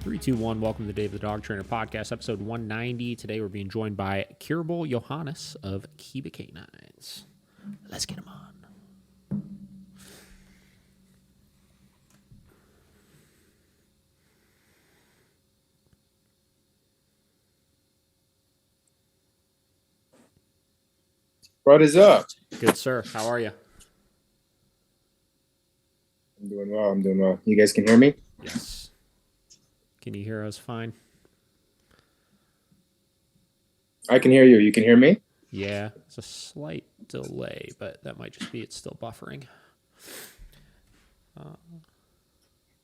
3, 2, 1. Welcome to the David the Dog Trainer Podcast, episode 190. Today we're being joined by Kiba Johannes of Kiba K9s. Let's get him on. What is up? Good, sir. How are you? I'm doing well. You guys can hear me? Yes. Can you hear us fine? I can hear you. You can hear me? Yeah, it's a slight delay, but that might just be it's still buffering.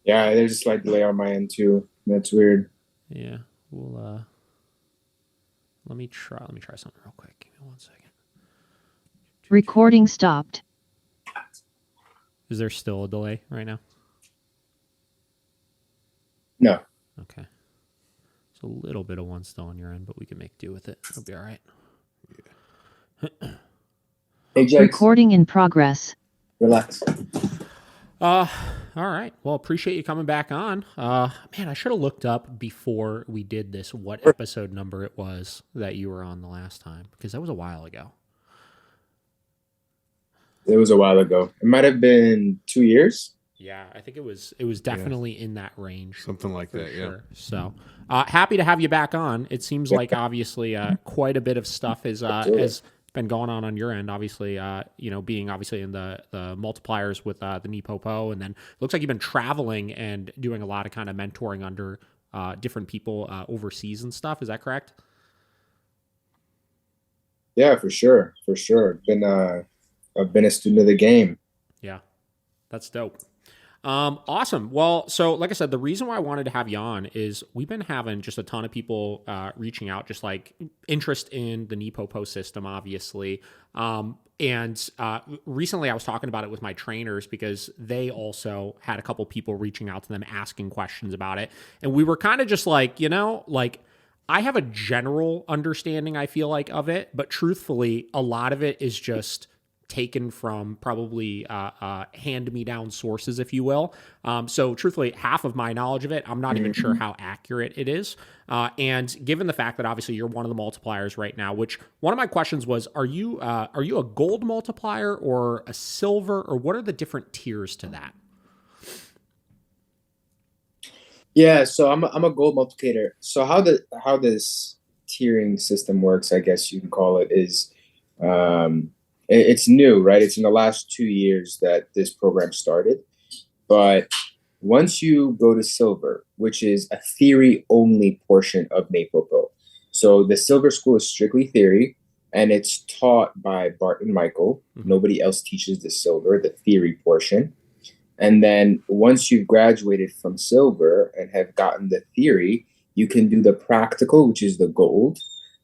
Yeah, there's a slight delay on my end too. That's weird. Yeah, we'll let me try something real quick. Give me 1 second. Recording stopped. Is there still a delay right now? No. Okay. It's a little bit of one still on your end, but we can make do with it. It'll be all right. Hey, Jax. Recording in progress. Relax. All right. Well, appreciate you coming back on. Man, I should have looked up before we did this what episode number it was that you were on the last time, because that was a while ago. It was a while ago. It might have been 2 years. Yeah, I think it was definitely in that range. Something like that, sure. yeah. So happy to have you back on. It seems like obviously quite a bit of stuff has been going on your end. Obviously, being obviously in the multipliers with the NePoPo, and then it looks like you've been traveling and doing a lot of kind of mentoring under different people overseas and stuff. Is that correct? Yeah, for sure. I've been a student of the game. Yeah, that's dope. Awesome. Well, so like I said, the reason why I wanted to have you on is we've been having just a ton of people reaching out, just like interest in the NePoPo system, obviously. And recently I was talking about it with my trainers because they also had a couple people reaching out to them asking questions about it. And we were kind of just like, I have a general understanding, I feel like, of it, but truthfully, a lot of it is just taken from probably hand-me-down sources, if you will. So truthfully, half of my knowledge of it, I'm not even sure how accurate it is. And given the fact that obviously you're one of the multipliers right now, which one of my questions was, are you a gold multiplier or a silver, or what are the different tiers to that? Yeah, so I'm a gold multiplicator. So how this tiering system works, I guess you can call it, is it's new, right? It's in the last 2 years that this program started. But once you go to silver, which is a theory-only portion of NePoPo. So the silver school is strictly theory, and it's taught by Bart and Michael. Mm-hmm. Nobody else teaches the silver, the theory portion. And then once you've graduated from silver and have gotten the theory, you can do the practical, which is the gold,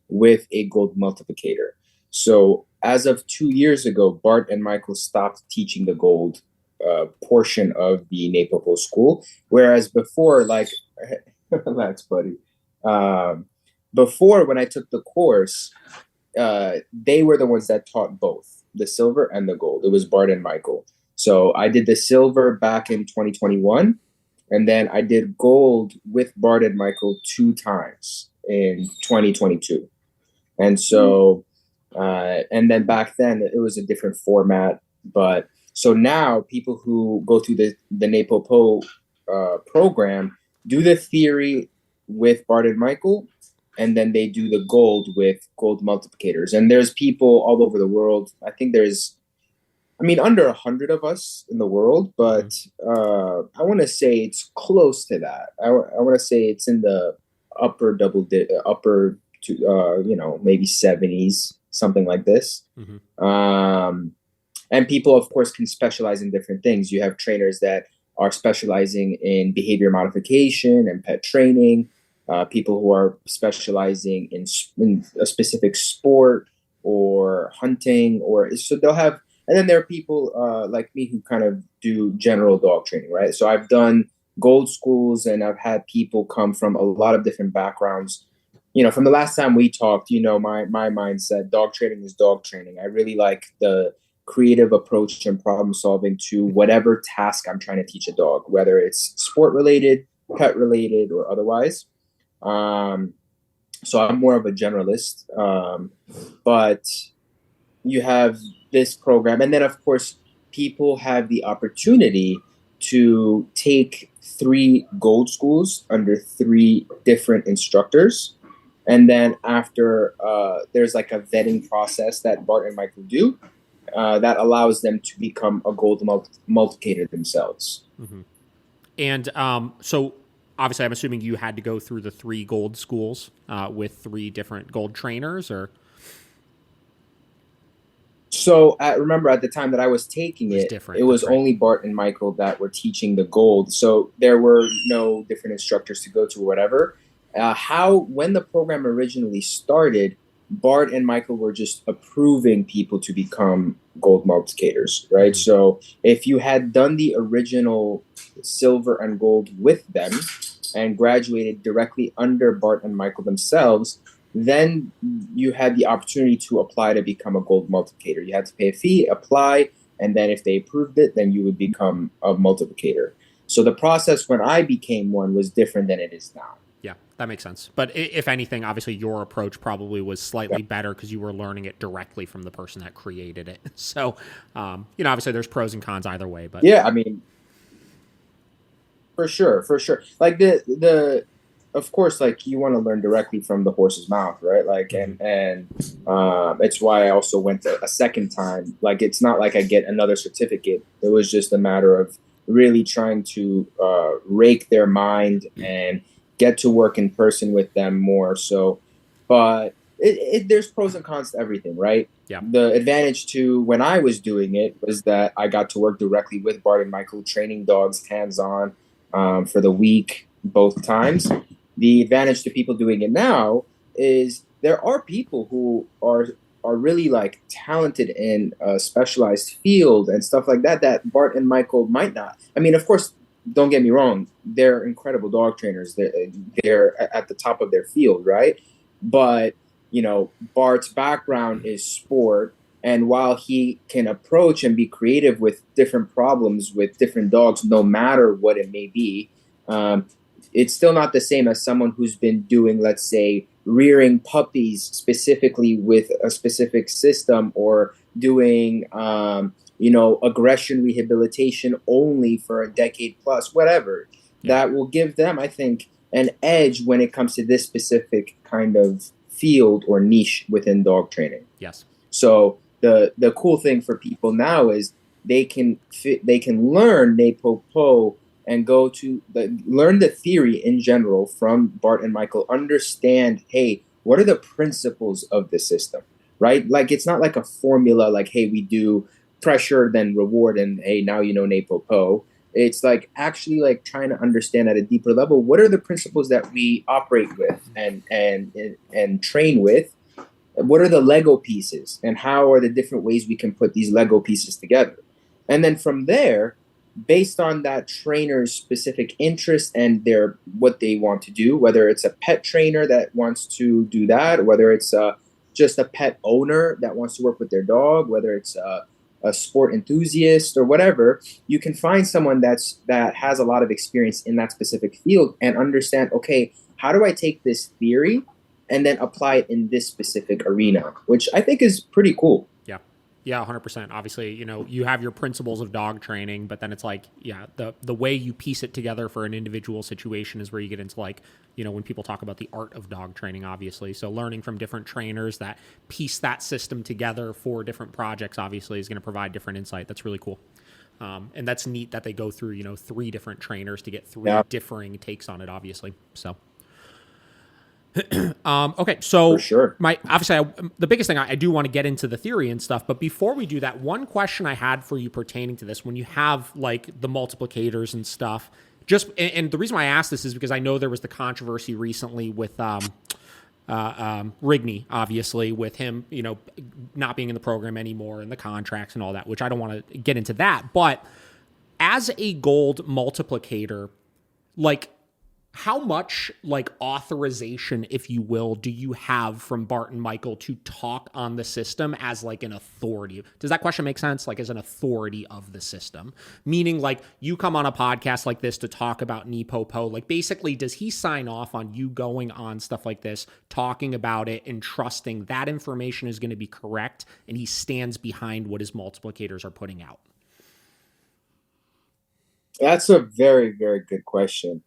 with a gold multiplicator. So as of 2 years ago, Bart and Michael stopped teaching the gold portion of the NePoPo school. Whereas before, relax, buddy. Before, when I took the course, they were the ones that taught both the silver and the gold. It was Bart and Michael. So I did the silver back in 2021, and then I did gold with Bart and Michael 2 times in 2022. And so, and then back then it was a different format. But so now people who go through the NePoPo program do the theory with Bart and Michael, and then they do the gold with gold multiplicators. And there's people all over the world. I think there's, under 100 of us in the world, but I want to say it's close to that. I want to say it's in the upper to maybe 70s, something like this. Mm-hmm. And people, of course, can specialize in different things. You have trainers that are specializing in behavior modification and pet training. People who are specializing in a specific sport or hunting, so they'll have. And then there are people like me who kind of do general dog training, right? So I've done gold schools, and I've had people come from a lot of different backgrounds. From the last time we talked, my mindset, dog training is dog training. I really like the creative approach and problem solving to whatever task I'm trying to teach a dog, whether it's sport related pet related or otherwise. So I'm more of a generalist, but you have this program, and then of course people have the opportunity to take 3 gold schools under 3 different instructors, and then after there's like a vetting process that Bart and Michael do that allows them to become a gold multiplicator themselves. Mm-hmm. And so obviously I'm assuming you had to go through the 3 gold schools with 3 different gold trainers, or? So remember at the time that I was taking it was right. only Bart and Michael that were teaching the gold. So there were no different instructors to go to or whatever. When the program originally started, Bart and Michael were just approving people to become gold multiplicators, right? Mm-hmm. So if you had done the original silver and gold with them and graduated directly under Bart and Michael themselves, then you had the opportunity to apply to become a gold multiplicator. You had to pay a fee, apply, and then if they approved it, then you would become a multiplicator. So the process when I became one was different than it is now. Yeah, that makes sense. But if anything, obviously your approach probably was slightly better because you were learning it directly from the person that created it. So, obviously there's pros and cons either way. But yeah, I mean, for sure. Like of course, like you want to learn directly from the horse's mouth, right? Like, and it's why I also went a second time. Like, it's not like I get another certificate. It was just a matter of really trying to rake their mind and get to work in person with them more. So, but there's pros and cons to everything, right? Yeah. The advantage to when I was doing it was that I got to work directly with Bart and Michael, training dogs hands-on for the week both times. The advantage to people doing it now is there are people who are really like talented in a specialized field and stuff like that Bart and Michael might not. I mean, of course, don't get me wrong, they're incredible dog trainers. They're at the top of their field, right? But Bart's background is sport, and while he can approach and be creative with different problems with different dogs, no matter what it may be, it's still not the same as someone who's been doing, let's say, rearing puppies specifically with a specific system, or doing, aggression rehabilitation only for a decade plus, whatever. Yeah. That will give them, I think, an edge when it comes to this specific kind of field or niche within dog training. Yes. So the cool thing for people now is they can learn NePoPo and go to learn the theory in general from Bart and Michael, understand, hey, what are the principles of the system, right? Like, it's not like a formula like, hey, we do pressure, then reward, and hey, now you know NePoPo. It's like actually like trying to understand at a deeper level, what are the principles that we operate with and train with? What are the Lego pieces, and how are the different ways we can put these Lego pieces together? And then from there, based on that trainer's specific interest and what they want to do, whether it's a pet trainer that wants to do that, whether it's just a pet owner that wants to work with their dog, whether it's a sport enthusiast or whatever, you can find someone that has a lot of experience in that specific field and understand, okay, how do I take this theory and then apply it in this specific arena, which I think is pretty cool. Yeah, 100%. Obviously, you have your principles of dog training, but then it's like, yeah, the way you piece it together for an individual situation is where you get into like, when people talk about the art of dog training, obviously. So learning from different trainers that piece that system together for different projects, obviously, is going to provide different insight. That's really cool. And that's neat that they go through, 3 different trainers to get 3 differing takes on it, obviously. So. Okay, so for sure. The biggest thing I do want to get into the theory and stuff, but before we do that, one question I had for you pertaining to this, when you have like the multiplicators and stuff, and the reason why I asked this is because I know there was the controversy recently with Rigney, obviously, with him, not being in the program anymore and the contracts and all that, which I don't want to get into that, but as a gold multiplicator, like, how much like authorization, if you will, do you have from Bart and Michael to talk on the system as like an authority? Does that question make sense? Like as an authority of the system, meaning like you come on a podcast like this to talk about NePoPo, like basically does he sign off on you going on stuff like this, talking about it and trusting that information is going to be correct and he stands behind what his multiplicators are putting out? That's a very, very good question.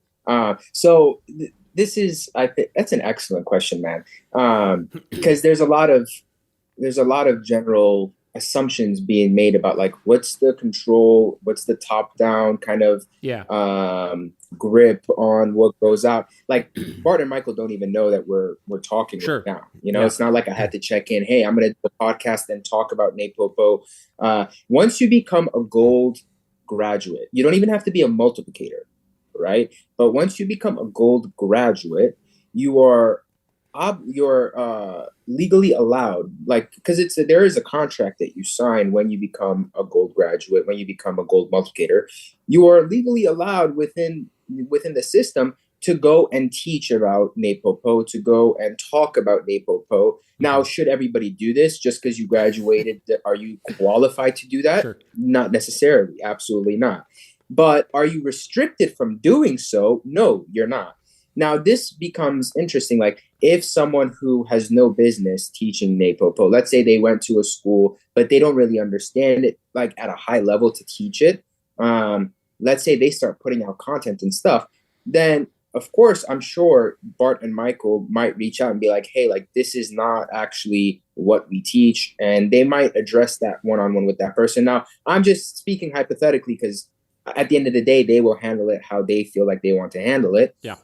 This is, I think that's an excellent question, man. Because there's a lot of general assumptions being made about like what's the control, what's the top down kind of grip on what goes out. Like Bart and Michael don't even know that we're talking Sure. right now. You know, it's not like I had to check in. Hey, I'm gonna do a podcast and talk about NePoPo. Once you become a gold graduate, you don't even have to be a multiplicator, right? But once you become a gold graduate, you're legally allowed, like, because there is a contract that you sign when you become a gold graduate, when you become a gold multiplicator, you are legally allowed within the system to go and teach about NePoPo, to go and talk about NePoPo. Now, should everybody do this just because you graduated? Are you qualified to do that? Sure. Not necessarily. Absolutely not. But are you restricted from doing so? No, you're not. Now, this becomes interesting. Like if someone who has no business teaching NePoPo, let's say they went to a school, but they don't really understand it like at a high level to teach it. Let's say they start putting out content and stuff, then of course, I'm sure Bart and Michael might reach out and be like, hey, like this is not actually what we teach. And they might address that one-on-one with that person. Now, I'm just speaking hypothetically because at the end of the day, they will handle it how they feel like they want to handle it. Yeah.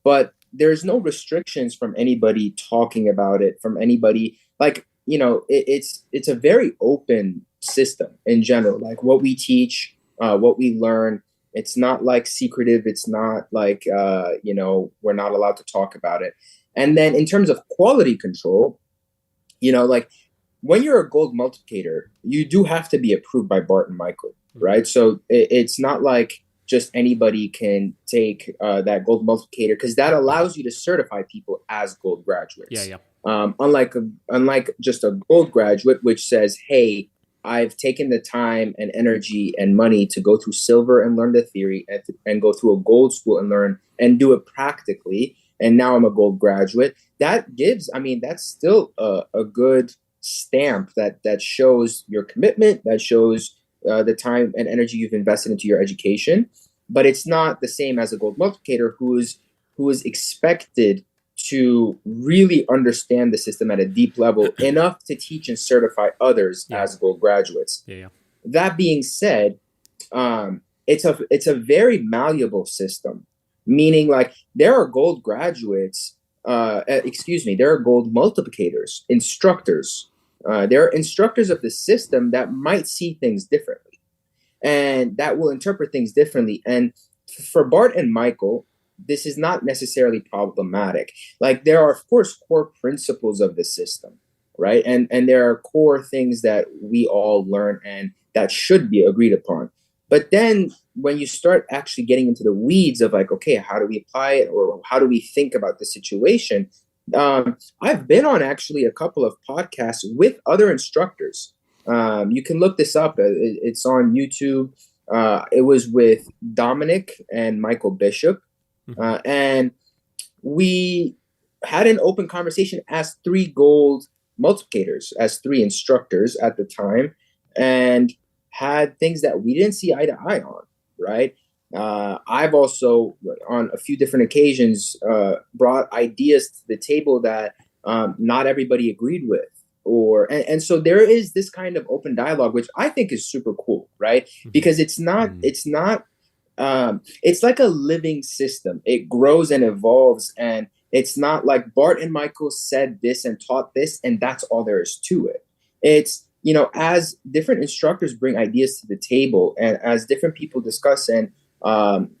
But there's no restrictions from anybody talking about it, from anybody. Like, you know, it's a very open system in general. Like what we teach, what we learn, it's not like secretive. It's not like, you know, we're not allowed to talk about it. And then in terms of quality control, you know, like when you're a gold multiplicator, you do have to be approved by Bart and Michael, right? So it's not like just anybody can take that gold multiplicator, because that allows you to certify people as gold graduates. Yeah. Unlike just a gold graduate, which says, hey, I've taken the time and energy and money to go through silver and learn the theory and go through a gold school and learn and do it practically. And now I'm a gold graduate. That gives, I mean, that's still a good stamp that shows your commitment, that shows the time and energy you've invested into your education. But it's not the same as a gold multiplicator who is expected to really understand the system at a deep level enough to teach and certify others as gold graduates. Yeah. That being said, it's a very malleable system, meaning like there are gold graduates, there are gold multiplicators, instructors. There are instructors of the system that might see things differently and that will interpret things differently. And for Bart and Michael, this is not necessarily problematic. Like there are, of course, core principles of the system, right? And there are core things that we all learn and that should be agreed upon. But then when you start actually getting into the weeds of like, okay, how do we apply it, or how do we think about the situation? I've been on actually a couple of podcasts with other instructors. You can look this up. It's on YouTube. It was with Dominic and Michael Bishop. And we had an open conversation as 3 gold multiplicators, as 3 instructors at the time, and had things that we didn't see eye to eye on, right? I've also, on a few different occasions, brought ideas to the table that not everybody agreed with. And so there is this kind of open dialogue, which I think is super cool, right? Because it's like a living system. It grows and evolves, and it's not like Bart and Michael said this and taught this, and that's all there is to it. It's, you know, as different instructors bring ideas to the table, and as different people discuss and,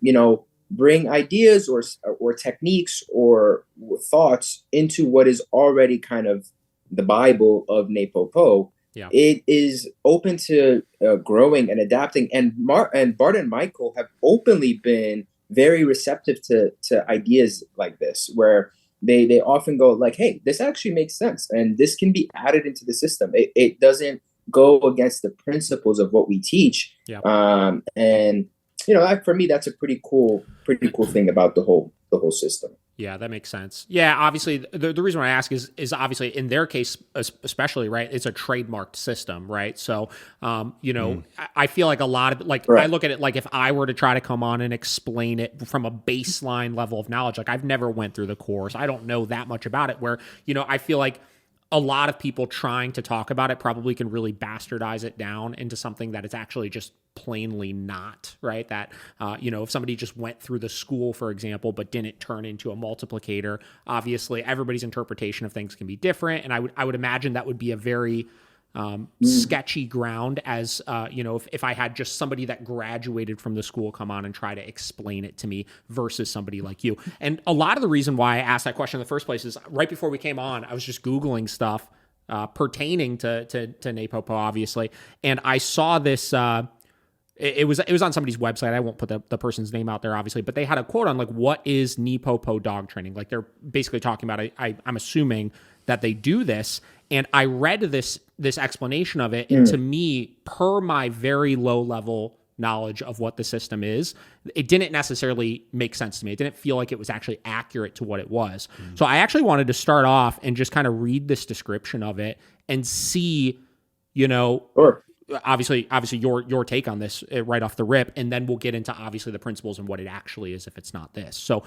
you know, bring ideas or techniques or thoughts into what is already kind of the Bible of NePoPo, it is open to growing and adapting. And Bart and Michael have openly been very receptive to ideas like this, where they often go like, hey, this actually makes sense, and this can be added into the system. It doesn't go against the principles of what we teach. Yeah. And for me, that's a pretty cool thing about the whole system. Yeah, that makes sense. Yeah, obviously, the reason why I ask is obviously in their case, especially, right, it's a trademarked system, right? So, I feel like a lot of, like, right. I look at it like if I were to try to come on and explain it from a baseline level of knowledge, like I've never went through the course. I don't know that much about it, where, I feel like a lot of people trying to talk about it probably can really bastardize it down into something that it's actually just plainly not, right? That, if somebody just went through the school, for example, but didn't turn into a multiplicator, obviously everybody's interpretation of things can be different. And I would imagine that would be a very sketchy ground as, if I had just somebody that graduated from the school come on and try to explain it to me versus somebody like you. And a lot of the reason why I asked that question in the first place is right before we came on, I was just Googling stuff pertaining to NePoPo, obviously. And I saw this, it was on somebody's website. I won't put the person's name out there, obviously, but they had a quote on like, what is NePoPo dog training? Like they're basically talking about, I'm assuming that they do this. And I read this explanation of it. And to me, per my very low level knowledge of what the system is, it didn't necessarily make sense to me. It didn't feel like it was actually accurate to what it was. So I actually wanted to start off and just kind of read this description of it and see, Sure. obviously your take on this right off the rip, and then we'll get into obviously the principles and what it actually is if it's not this. So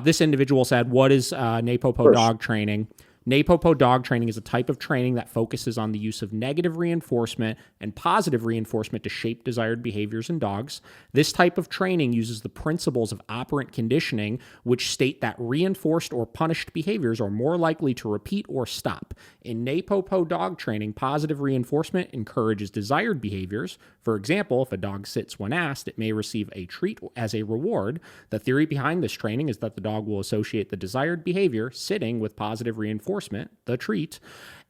this individual said, what is NePoPo dog training? NePoPo dog training is a type of training that focuses on the use of negative reinforcement and positive reinforcement to shape desired behaviors in dogs. This type of training uses the principles of operant conditioning, which state that reinforced or punished behaviors are more likely to repeat or stop. In NePoPo dog training, positive reinforcement encourages desired behaviors. For example, if a dog sits when asked, it may receive a treat as a reward. The theory behind this training is that the dog will associate the desired behavior, sitting, with positive reinforcement, the treat,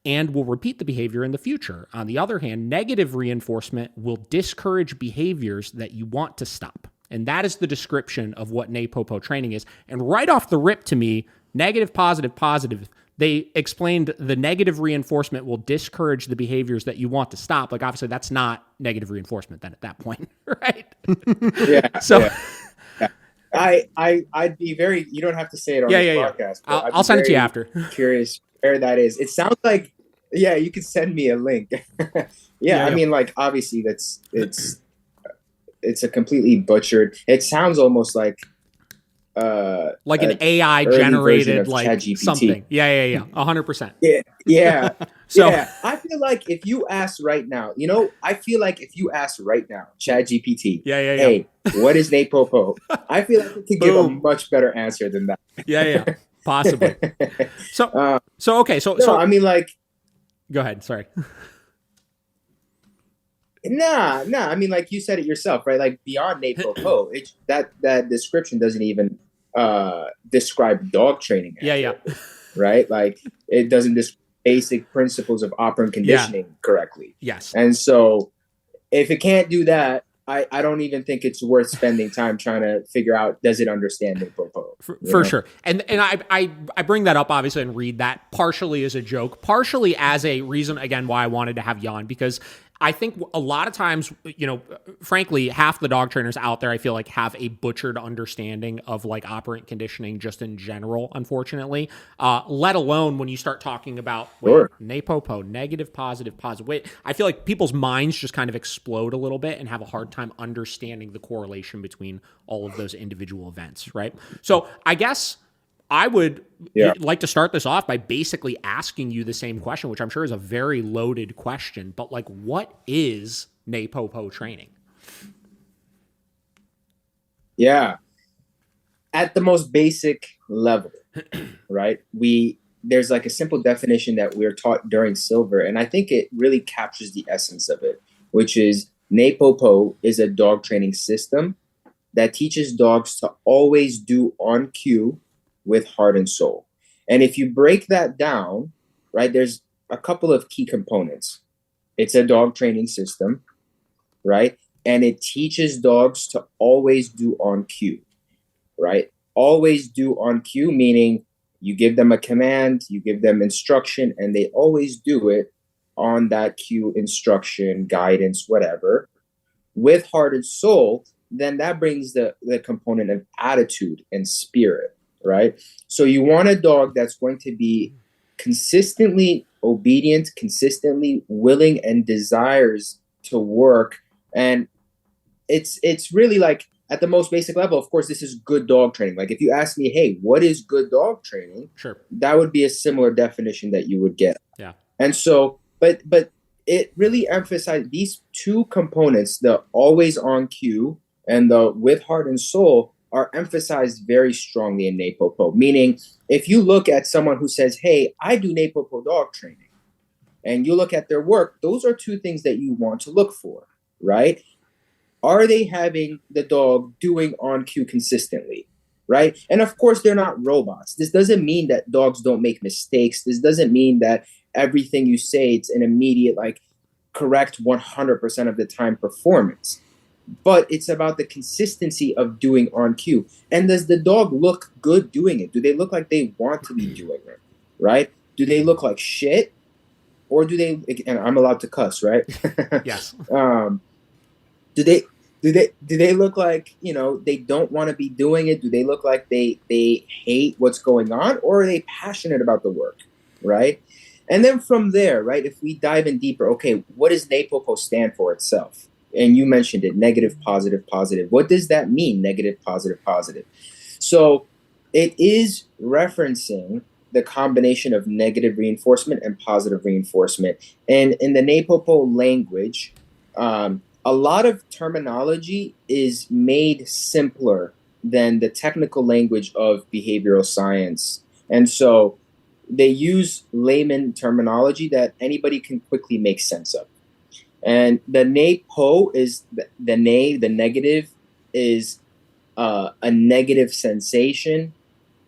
and will repeat the behavior in the future. On the other hand, negative reinforcement will discourage behaviors that you want to stop. And that is the description of what NePoPo training is. And right off the rip to me, negative, positive, positive, they explained the negative reinforcement will discourage the behaviors that you want to stop. Like, obviously, that's not negative reinforcement then at that point, right? Yeah. So... Yeah. I'd be very, you don't have to say it on this podcast. Yeah. I'll send it to you after. Curious where that is. It sounds like, you could send me a link. I mean, like, obviously it's a completely butchered, it sounds almost like an AI generated like something. Yeah. 100%. Yeah. So I feel like if you ask right now, ChatGPT, hey, what is NePoPo? I feel like it could give a much better answer than that. Yeah. Possibly. So I mean, like, go ahead. Sorry. Nah. I mean, like you said it yourself, right? Like beyond NePoPo, that description doesn't even describe dog training. Right? Like it doesn't describe basic principles of operant conditioning correctly. Yes. And so if it can't do that, I don't even think it's worth spending time trying to figure out, does it understand NePoPo? For sure. And I bring that up obviously and read that partially as a joke, partially as a reason, again, why I wanted to have you on, because I think a lot of times, frankly, half the dog trainers out there, I feel like, have a butchered understanding of like operant conditioning just in general, unfortunately, let alone when you start talking about NePoPo, negative, positive, positive. I feel like people's minds just kind of explode a little bit and have a hard time understanding the correlation between all of those individual events, right? So I guess I would like to start this off by basically asking you the same question, which I'm sure is a very loaded question, but like, what is NePoPo training? Yeah. At the most basic level, right? There's like a simple definition that we're taught during Silver, and I think it really captures the essence of it, which is NePoPo is a dog training system that teaches dogs to always do on cue with heart and soul. And if you break that down, right, there's a couple of key components. It's a dog training system, right? And it teaches dogs to always do on cue. right? Always do on cue, meaning you give them a command, you give them instruction, and they always do it on that cue, instruction, guidance, whatever. With heart and soul, then that brings the component of attitude and spirit, right? So you want a dog that's going to be consistently obedient, consistently willing, and desires to work. And it's really like at the most basic level, of course, this is good dog training. Like if you ask me, hey, what is good dog training? Sure. That would be a similar definition that you would get. Yeah. And so, but it really emphasized these two components, the always on cue and the with heart and soul, are emphasized very strongly in NePoPo. Meaning, if you look at someone who says, hey, I do NePoPo dog training, and you look at their work, those are two things that you want to look for, right? Are they having the dog doing on cue consistently, right? And of course, they're not robots. This doesn't mean that dogs don't make mistakes. This doesn't mean that everything you say, it's an immediate, like, correct 100% of the time performance. But it's about the consistency of doing on cue. And does the dog look good doing it? Do they look like they want to be doing it, right? Do they look like shit? Or do they, and I'm allowed to cuss, right? Yes. Do they look like, you know, they don't want to be doing it? Do they look like they hate what's going on? Or are they passionate about the work, right? And then from there, right, if we dive in deeper, okay, what does NePoPo stand for itself? And you mentioned it, negative, positive, positive. What does that mean, negative, positive, positive? So it is referencing the combination of negative reinforcement and positive reinforcement. And in the NePoPo language, a lot of terminology is made simpler than the technical language of behavioral science. And so they use layman terminology that anybody can quickly make sense of. And the NePo is the negative is a negative sensation.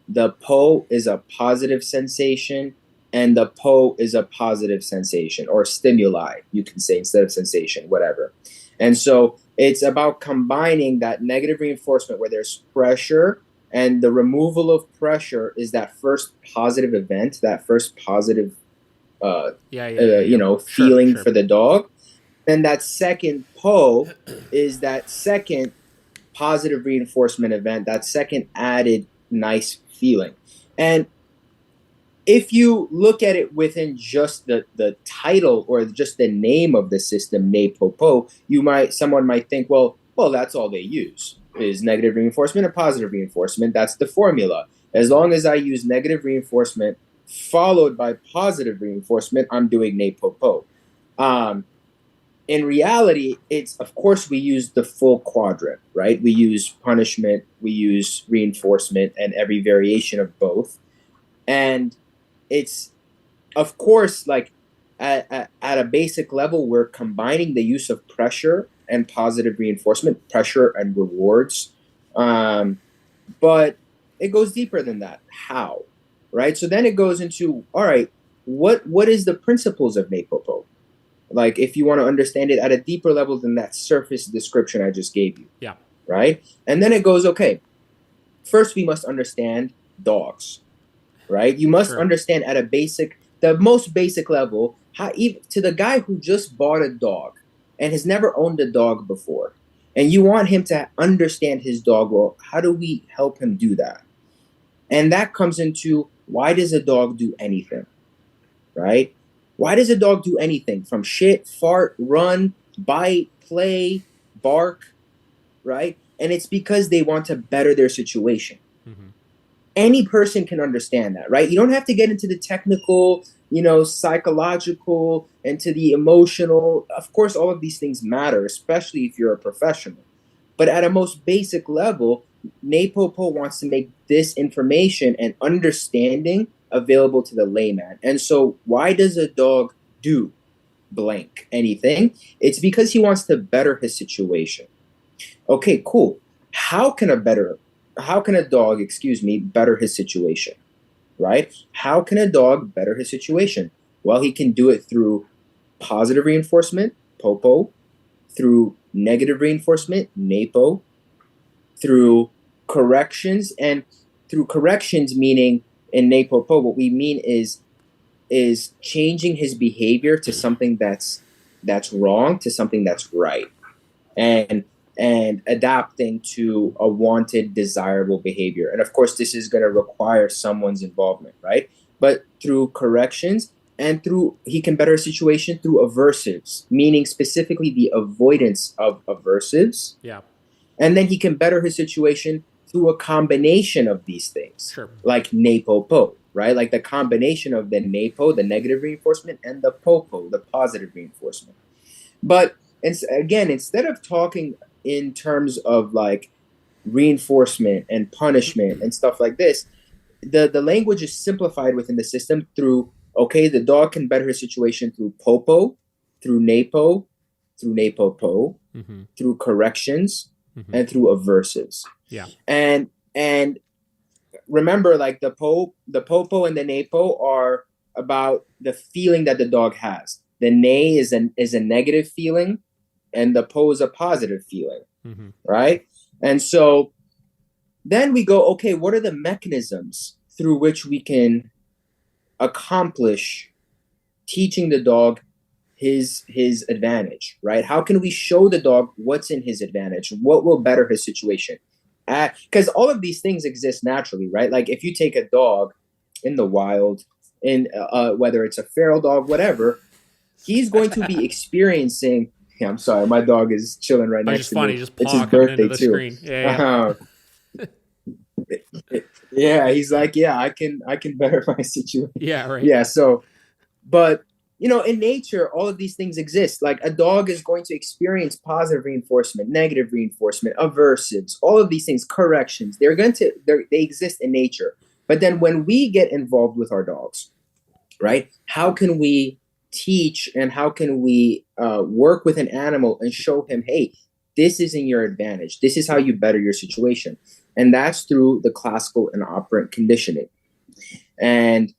The po is a positive sensation. And the po is a positive sensation or stimuli, you can say, instead of sensation, whatever. And so it's about combining that negative reinforcement where there's pressure, and the removal of pressure is that first positive event, that first positive, feeling for the dog. And that second po is that second positive reinforcement event, that second added nice feeling. And if you look at it within just the title or just the name of the system, NePoPo, someone might think, well, that's all they use is negative reinforcement and positive reinforcement. That's the formula. As long as I use negative reinforcement followed by positive reinforcement, I'm doing NePoPo. In reality, it's, of course, we use the full quadrant, right? We use punishment, we use reinforcement, and every variation of both. And it's, of course, like at a basic level, we're combining the use of pressure and positive reinforcement, pressure and rewards. But it goes deeper than that. How? Right? So then it goes into, all right, what is the principles of NePoPo? Like, if you want to understand it at a deeper level than that surface description I just gave you. Yeah. Right? And then it goes, okay, first we must understand dogs. Right? You must understand at the most basic level, how, even to the guy who just bought a dog and has never owned a dog before, and you want him to understand his dog well, how do we help him do that? And that comes into, why does a dog do anything? Right? Why does a dog do anything? From shit, fart, run, bite, play, bark, right? And it's because they want to better their situation. Mm-hmm. Any person can understand that, right? You don't have to get into the technical, psychological, and to the emotional. Of course, all of these things matter, especially if you're a professional. But at a most basic level, NePoPo wants to make this information and understanding available to the layman. And so why does a dog do blank anything? It's because he wants to better his situation. Okay, cool. How can a dog, better his situation, right? How can a dog better his situation? Well, he can do it through positive reinforcement, POPO, through negative reinforcement, NePo, through corrections, and through corrections, meaning in NePoPo, what we mean is changing his behavior to something that's wrong to something that's right, and adapting to a wanted, desirable behavior. And of course, this is going to require someone's involvement, right? But through corrections and through, he can better a situation through aversives, meaning specifically the avoidance of aversives. Yeah. And then he can better his situation through a combination of these things, sure, like NePoPo, right? Like the combination of the NePo, the negative reinforcement, and the PoPo, the positive reinforcement. But again, instead of talking in terms of like reinforcement and punishment and stuff like this, the language is simplified within the system through, okay, the dog can better his situation through PoPo, through NePo, through NePoPo, through corrections, and through aversives. Yeah. And remember, like the PoPo and the NePo are about the feeling that the dog has. The ne is a negative feeling, and the po is a positive feeling, right? And so then we go, okay, what are the mechanisms through which we can accomplish teaching the dog his advantage, right? How can we show the dog what's in his advantage? What will better his situation? Because all of these things exist naturally, right? Like if you take a dog in the wild, in whether it's a feral dog, whatever, he's going to be experiencing. Yeah, I'm sorry, my dog is chilling right next to me. Just it's his birthday too. Screen. Yeah. Yeah, he's like, yeah, I can better my situation. Yeah, right. Yeah, so, but in nature, all of these things exist. Like a dog is going to experience positive reinforcement, negative reinforcement, aversives, all of these things, corrections. They exist in nature. But then when we get involved with our dogs, right? How can we teach and how can we work with an animal and show him, hey, this is in your advantage. This is how you better your situation. And that's through the classical and operant conditioning. And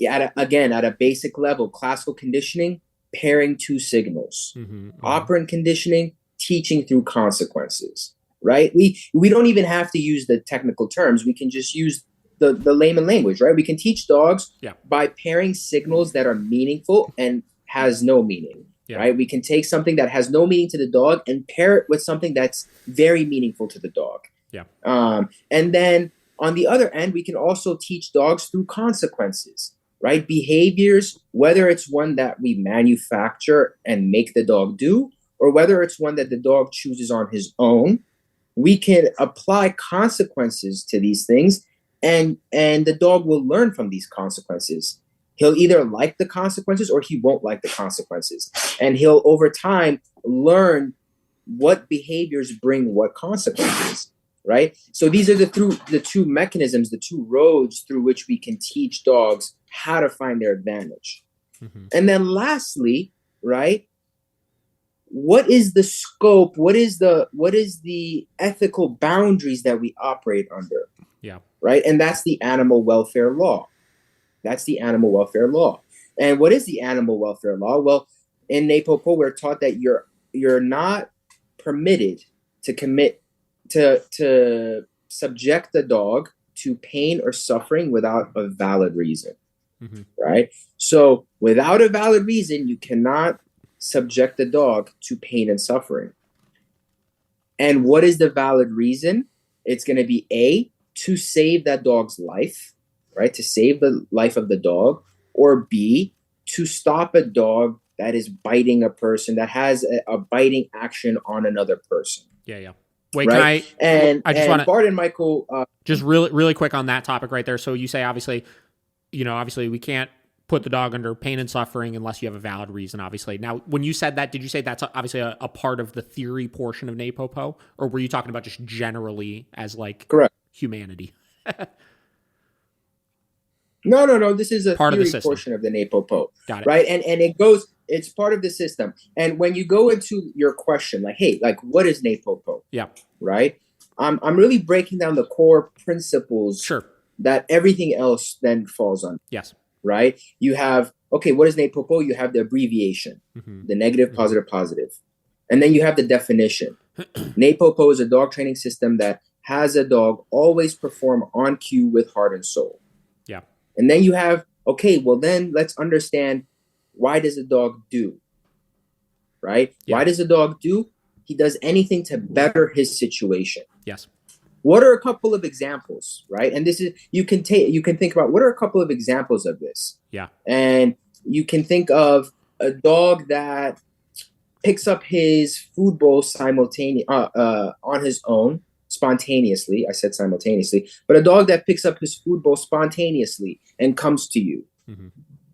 at a basic level, classical conditioning, pairing two signals. Operant conditioning, teaching through consequences, right? We don't even have to use the technical terms. We can just use the layman language, right? We can teach dogs by pairing signals that are meaningful and has no meaning, right? We can take something that has no meaning to the dog and pair it with something that's very meaningful to the dog. And then on the other end, we can also teach dogs through consequences, right? Behaviors, whether it's one that we manufacture and make the dog do, or whether it's one that the dog chooses on his own, we can apply consequences to these things, and the dog will learn from these consequences. He'll either like the consequences or he won't like the consequences. And he'll, over time, learn what behaviors bring what consequences, right? So these are the two mechanisms, the two roads through which we can teach dogs how to find their advantage. And then lastly, right, what is the scope? What is the ethical boundaries that we operate under? Right? And that's the animal welfare law. And what is the animal welfare law? Well, in NePoPo, we're taught that you're not permitted to subject the dog to pain or suffering without a valid reason. Right? So without a valid reason, you cannot subject the dog to pain and suffering. And what is the valid reason? It's going to be A, to save that dog's life, right? To save the life of the dog, or B, to stop a dog that is biting a person, that has a biting action on another person. Wait, right? I just want to, Bart and Michael, just really quick on that topic right there. So you say, obviously we can't put the dog under pain and suffering unless you have a valid reason, obviously. Now, when you said that, did you say that's obviously a part of the theory portion of NePoPo, or were you talking about just generally as like correct humanity? No. This is a part theory of the portion of the NePoPo. Got it. Right? And it's part of the system. And when you go into your question, like, hey, like, what is NePoPo? Right? I'm really breaking down the core principles that everything else then falls on. Right? You have, okay, what is NePoPo? You have the abbreviation, the negative, positive, positive. And then you have the definition. NePoPo is a dog training system that has a dog always perform on cue with heart and soul. Yeah. And then you have, okay, well then let's understand, why does a dog do? Right? Yeah. Why does a dog do? He does anything to better his situation. Yes. What are a couple of examples, right? And this is, you can think about, what are a couple of examples of this? Yeah. And you can think of a dog that picks up his food bowl on his own, spontaneously. I said simultaneously, but a dog that picks up his food bowl spontaneously and comes to you,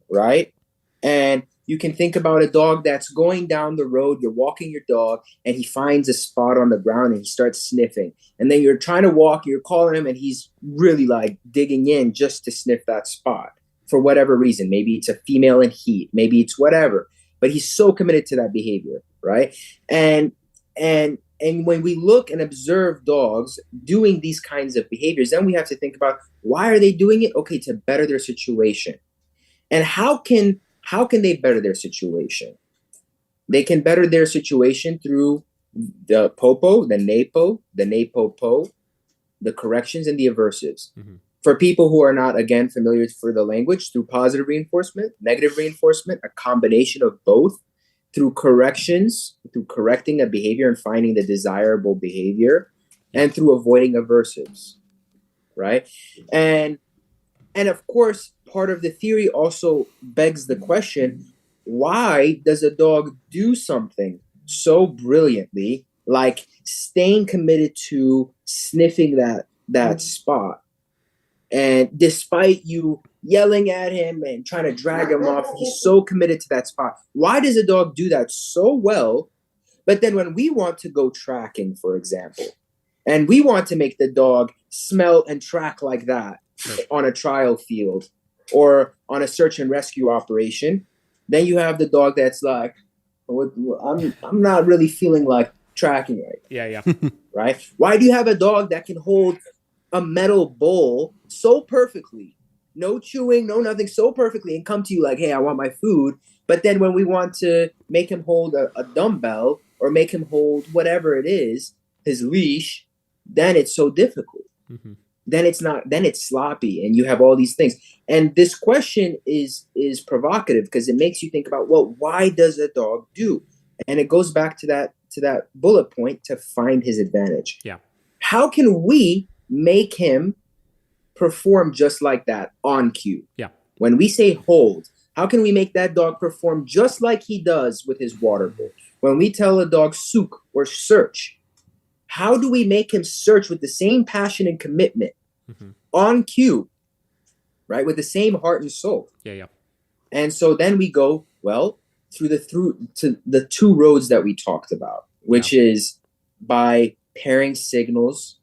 right? And you can think about a dog that's going down the road. You're walking your dog and he finds a spot on the ground and he starts sniffing. And then you're trying to walk, you're calling him and he's really like digging in just to sniff that spot for whatever reason. Maybe it's a female in heat, maybe it's whatever, but he's so committed to that behavior, right? And when we look and observe dogs doing these kinds of behaviors, then we have to think about, why are they doing it? Okay, to better their situation. And how can they better their situation? They can better their situation through the popo, the NePoPo, the corrections, and the aversives. For people who are not, again, familiar for the language, through positive reinforcement, negative reinforcement, a combination of both, through corrections, through correcting a behavior and finding the desirable behavior, and through avoiding aversives, right? And of course, part of the theory also begs the question, why does a dog do something so brilliantly, like staying committed to sniffing that spot? And despite you yelling at him and trying to drag him off, he's so committed to that spot. Why does a dog do that so well? But then when we want to go tracking, for example, and we want to make the dog smell and track like that on a trial field or on a search and rescue operation, then you have the dog that's like, I'm not really feeling like tracking right. Yeah. Right? Why do you have a dog that can hold a metal bowl so perfectly, no chewing, no nothing, so perfectly, and come to you like, hey, I want my food? But then when we want to make him hold a dumbbell or make him hold whatever it is, his leash, then it's so difficult. Then it's sloppy, and you have all these things. And this question is provocative because it makes you think about, well, why does a dog do? And it goes back to that bullet point, to find his advantage. Yeah. How can we make him perform just like that on cue? Yeah. When we say hold, how can we make that dog perform just like he does with his water bowl? When we tell a dog sook or search, how do we make him search with the same passion and commitment on cue, right? With the same heart and soul. Yeah. And so then we go, well, through the two roads that we talked about, which is by pairing signals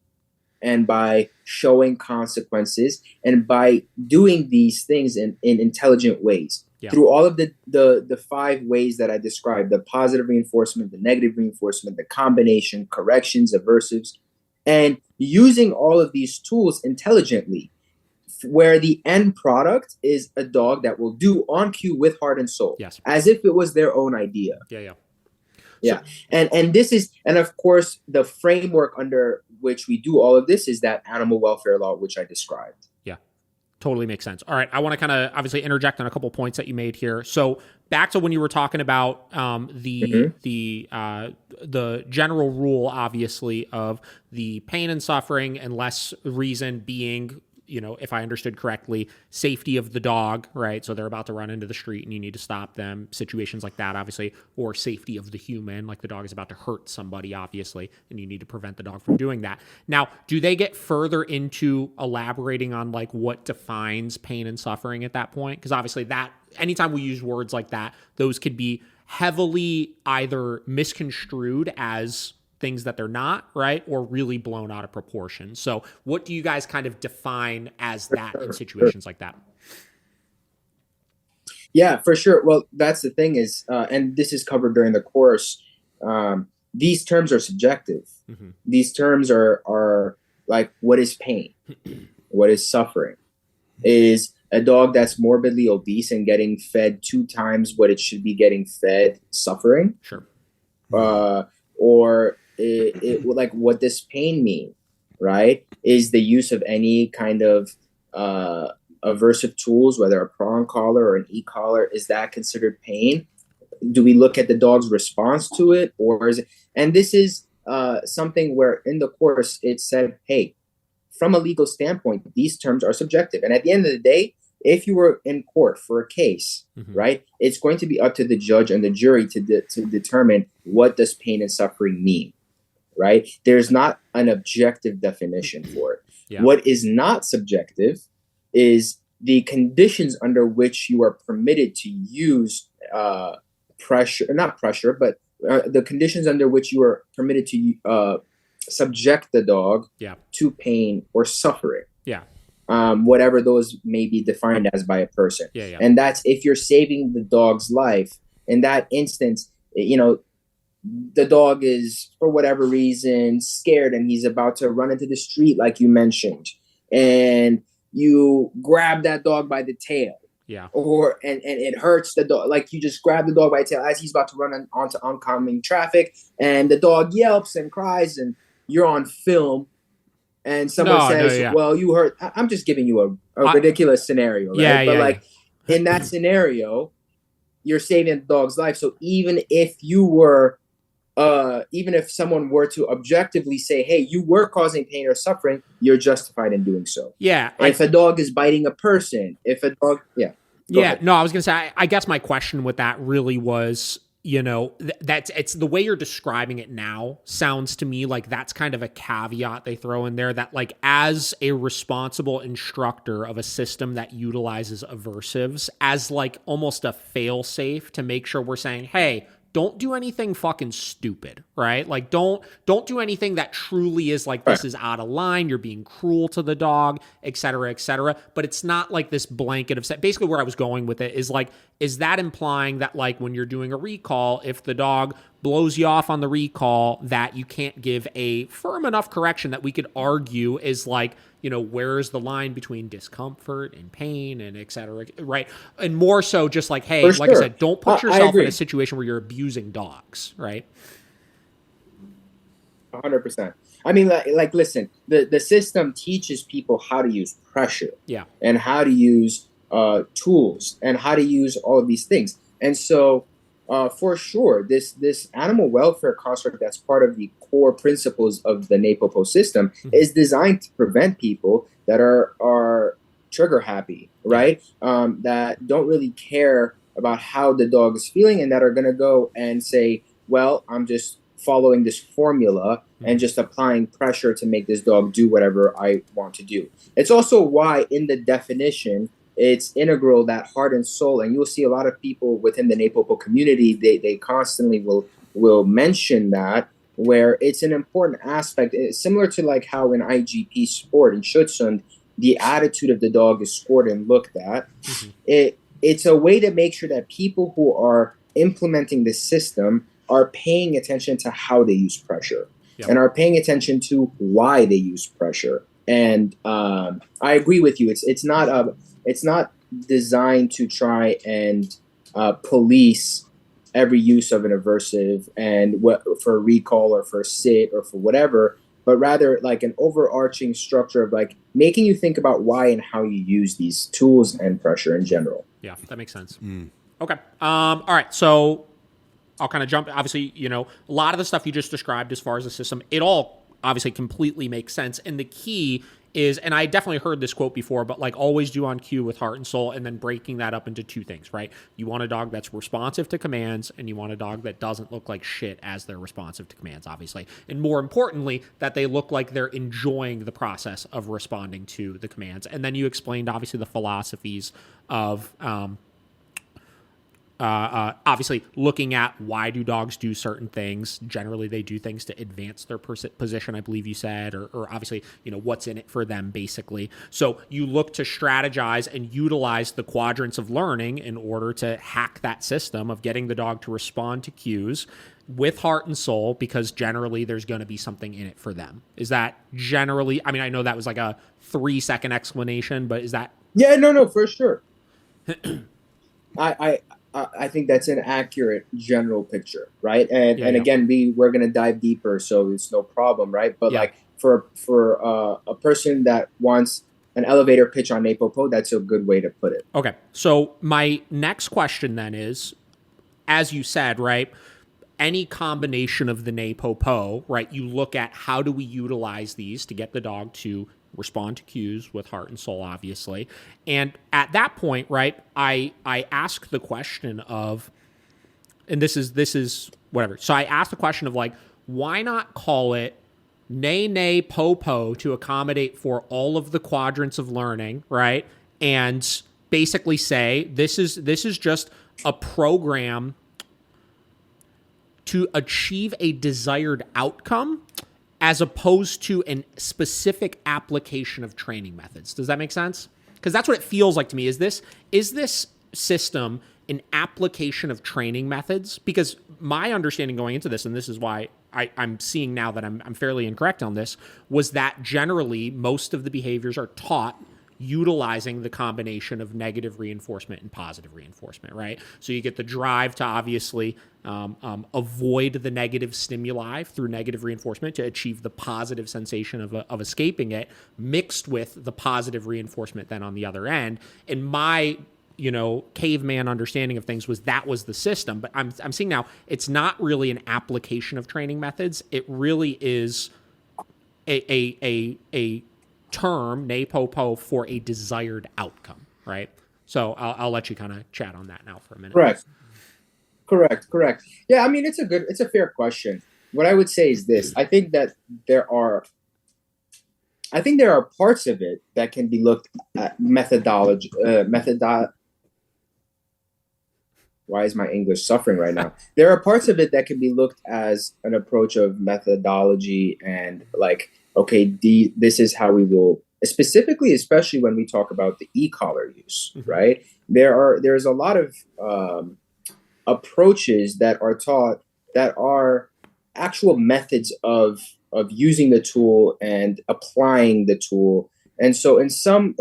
and by showing consequences and by doing these things in intelligent ways. Through all of the 5 ways that I described, the positive reinforcement, the negative reinforcement, the combination, corrections, aversives, and using all of these tools intelligently, where the end product is a dog that will do on cue with heart and soul, as if it was their own idea. Yeah. And this is, and of course, the framework under which we do all of this is that animal welfare law, which I described. Totally makes sense. All right. I want to kind of obviously interject on a couple points that you made here. So back to when you were talking about the general rule, obviously, of the pain and suffering and less reason being, if I understood correctly, safety of the dog, right? So they're about to run into the street and you need to stop them. Situations like that, obviously, or safety of the human, like the dog is about to hurt somebody, obviously, and you need to prevent the dog from doing that. Now, do they get further into elaborating on like what defines pain and suffering at that point? Because obviously that, anytime we use words like that, those could be heavily either misconstrued as things that they're not, right? Or really blown out of proportion. So what do you guys kind of define as that in situations like that? Yeah, for sure. Well, that's the thing is, and this is covered during the course, these terms are subjective. These terms are like, what is pain? What is suffering? Is a dog that's morbidly obese and getting fed 2 times what it should be getting fed suffering? Sure. Or like, what does pain mean? right, is the use of any kind of aversive tools, whether a prong collar or an e-collar. Is that considered pain? Do we look at the dog's response to it, or is it? And this is something where in the course it said, hey, from a legal standpoint, these terms are subjective. And at the end of the day, if you were in court for a case, right, it's going to be up to the judge and the jury to determine what does pain and suffering mean, right? There's not an objective definition for it. Yeah. What is not subjective is the conditions under which you are permitted to use not pressure, but the conditions under which you are permitted to subject the dog to pain or suffering. Yeah. Whatever those may be defined as by a person. Yeah. And that's if you're saving the dog's life. In that instance, you know, the dog is, for whatever reason, scared and he's about to run into the street, like you mentioned. And you grab that dog by the tail. Yeah. And it hurts the dog. Like, you just grab the dog by the tail as he's about to run onto oncoming traffic. And the dog yelps and cries and you're on film. And someone says, well, you hurt. I'm just giving you a ridiculous scenario, right? But in that scenario, you're saving the dog's life. So even if you were, even if someone were to objectively say, hey, you were causing pain or suffering, you're justified in doing so. Yeah. If a dog is biting a person, if a dog, no, I was going to say, I guess my question with that really was, you know, it's the way you're describing it now sounds to me like that's kind of a caveat they throw in there, that like as a responsible instructor of a system that utilizes aversives as like almost a fail safe to make sure we're saying, hey, don't do anything fucking stupid, right? Like don't do anything that truly is like, this is out of line, you're being cruel to the dog, et cetera, et cetera. But it's not like this blanket of, basically where I was going with it is like, is that implying that like when you're doing a recall, if the dog blows you off on the recall, that you can't give a firm enough correction that we could argue is like, you know, where's the line between discomfort and pain and et cetera, right? And more so just like, hey, like I said, don't put yourself in a situation where you're abusing dogs, right? 100%. I mean, like listen, the system teaches people how to use pressure, and how to use tools, and how to use all of these things. And so, for sure, this animal welfare construct that's part of the core principles of the NePoPo system is designed to prevent people that are trigger happy, right? That don't really care about how the dog is feeling, and that are going to go and say, well, I'm just following this formula and just applying pressure to make this dog do whatever I want to do. It's also why in the definition, it's integral that heart and soul, and you'll see a lot of people within the NePoPo community, they constantly will mention that, where it's an important aspect. It's similar to like how in IGP sport in Schutzhund, the attitude of the dog is scored and looked at. It's a way to make sure that people who are implementing the system are paying attention to how they use pressure and are paying attention to why they use pressure. And I agree with you. It's not designed to try and police every use of an aversive and for a recall or for a sit or for whatever, but rather like an overarching structure of like making you think about why and how you use these tools and pressure in general. Yeah, that makes sense. Okay. All right. So I'll kind of jump. Obviously, you know, a lot of the stuff you just described as far as the system, it all obviously completely makes sense. And the key is, and I definitely heard this quote before, but like always do on cue with heart and soul, and then breaking that up into two things, right? You want a dog that's responsive to commands, and you want a dog that doesn't look like shit as they're responsive to commands, obviously. And more importantly, that they look like they're enjoying the process of responding to the commands. And then you explained, obviously, the philosophies of obviously looking at why do dogs do certain things. Generally, they do things to advance their position, I believe you said, or obviously, you know, what's in it for them, basically. So you look to strategize and utilize the quadrants of learning in order to hack that system of getting the dog to respond to cues with heart and soul, because generally there's going to be something in it for them. Is that generally, I mean, I know that was like a 3-second explanation, but is that? Yeah, no, for sure. I think that's an accurate general picture, right? And again, we're going to dive deeper, so it's no problem, right? But like a person that wants an elevator pitch on NePoPo, that's a good way to put it. Okay. So my next question then is, as you said, right, any combination of the NePoPo, right, you look at how do we utilize these to get the dog to respond to cues with heart and soul, obviously. And at that point, right, I ask the question of, and this is whatever. So I ask the question of like, why not call it NePoPo to accommodate for all of the quadrants of learning, right? And basically say this is just a program to achieve a desired outcome as opposed to a specific application of training methods. Does that make sense? Because that's what it feels like to me. Is this system an application of training methods? Because my understanding going into this, and this is why I'm seeing now that I'm fairly incorrect on this, was that generally most of the behaviors are taught utilizing the combination of negative reinforcement and positive reinforcement, right? So you get the drive to obviously avoid the negative stimuli through negative reinforcement to achieve the positive sensation of escaping it, mixed with the positive reinforcement then on the other end. And my caveman understanding of things was that was the system. But I'm seeing now it's not really an application of training methods. It really is a term, NePoPo, for a desired outcome, right? So I'll let you kind of chat on that now for a minute. Correct. Yeah, I mean, it's a fair question. What I would say is this: I think there are parts of it that can be looked at Why is my English suffering right now? There are parts of it that can be looked as an approach of methodology and like, okay, this is how we will, specifically, especially when we talk about the e-collar use, right? There's a lot of approaches that are taught that are actual methods of using the tool and applying the tool. And so in some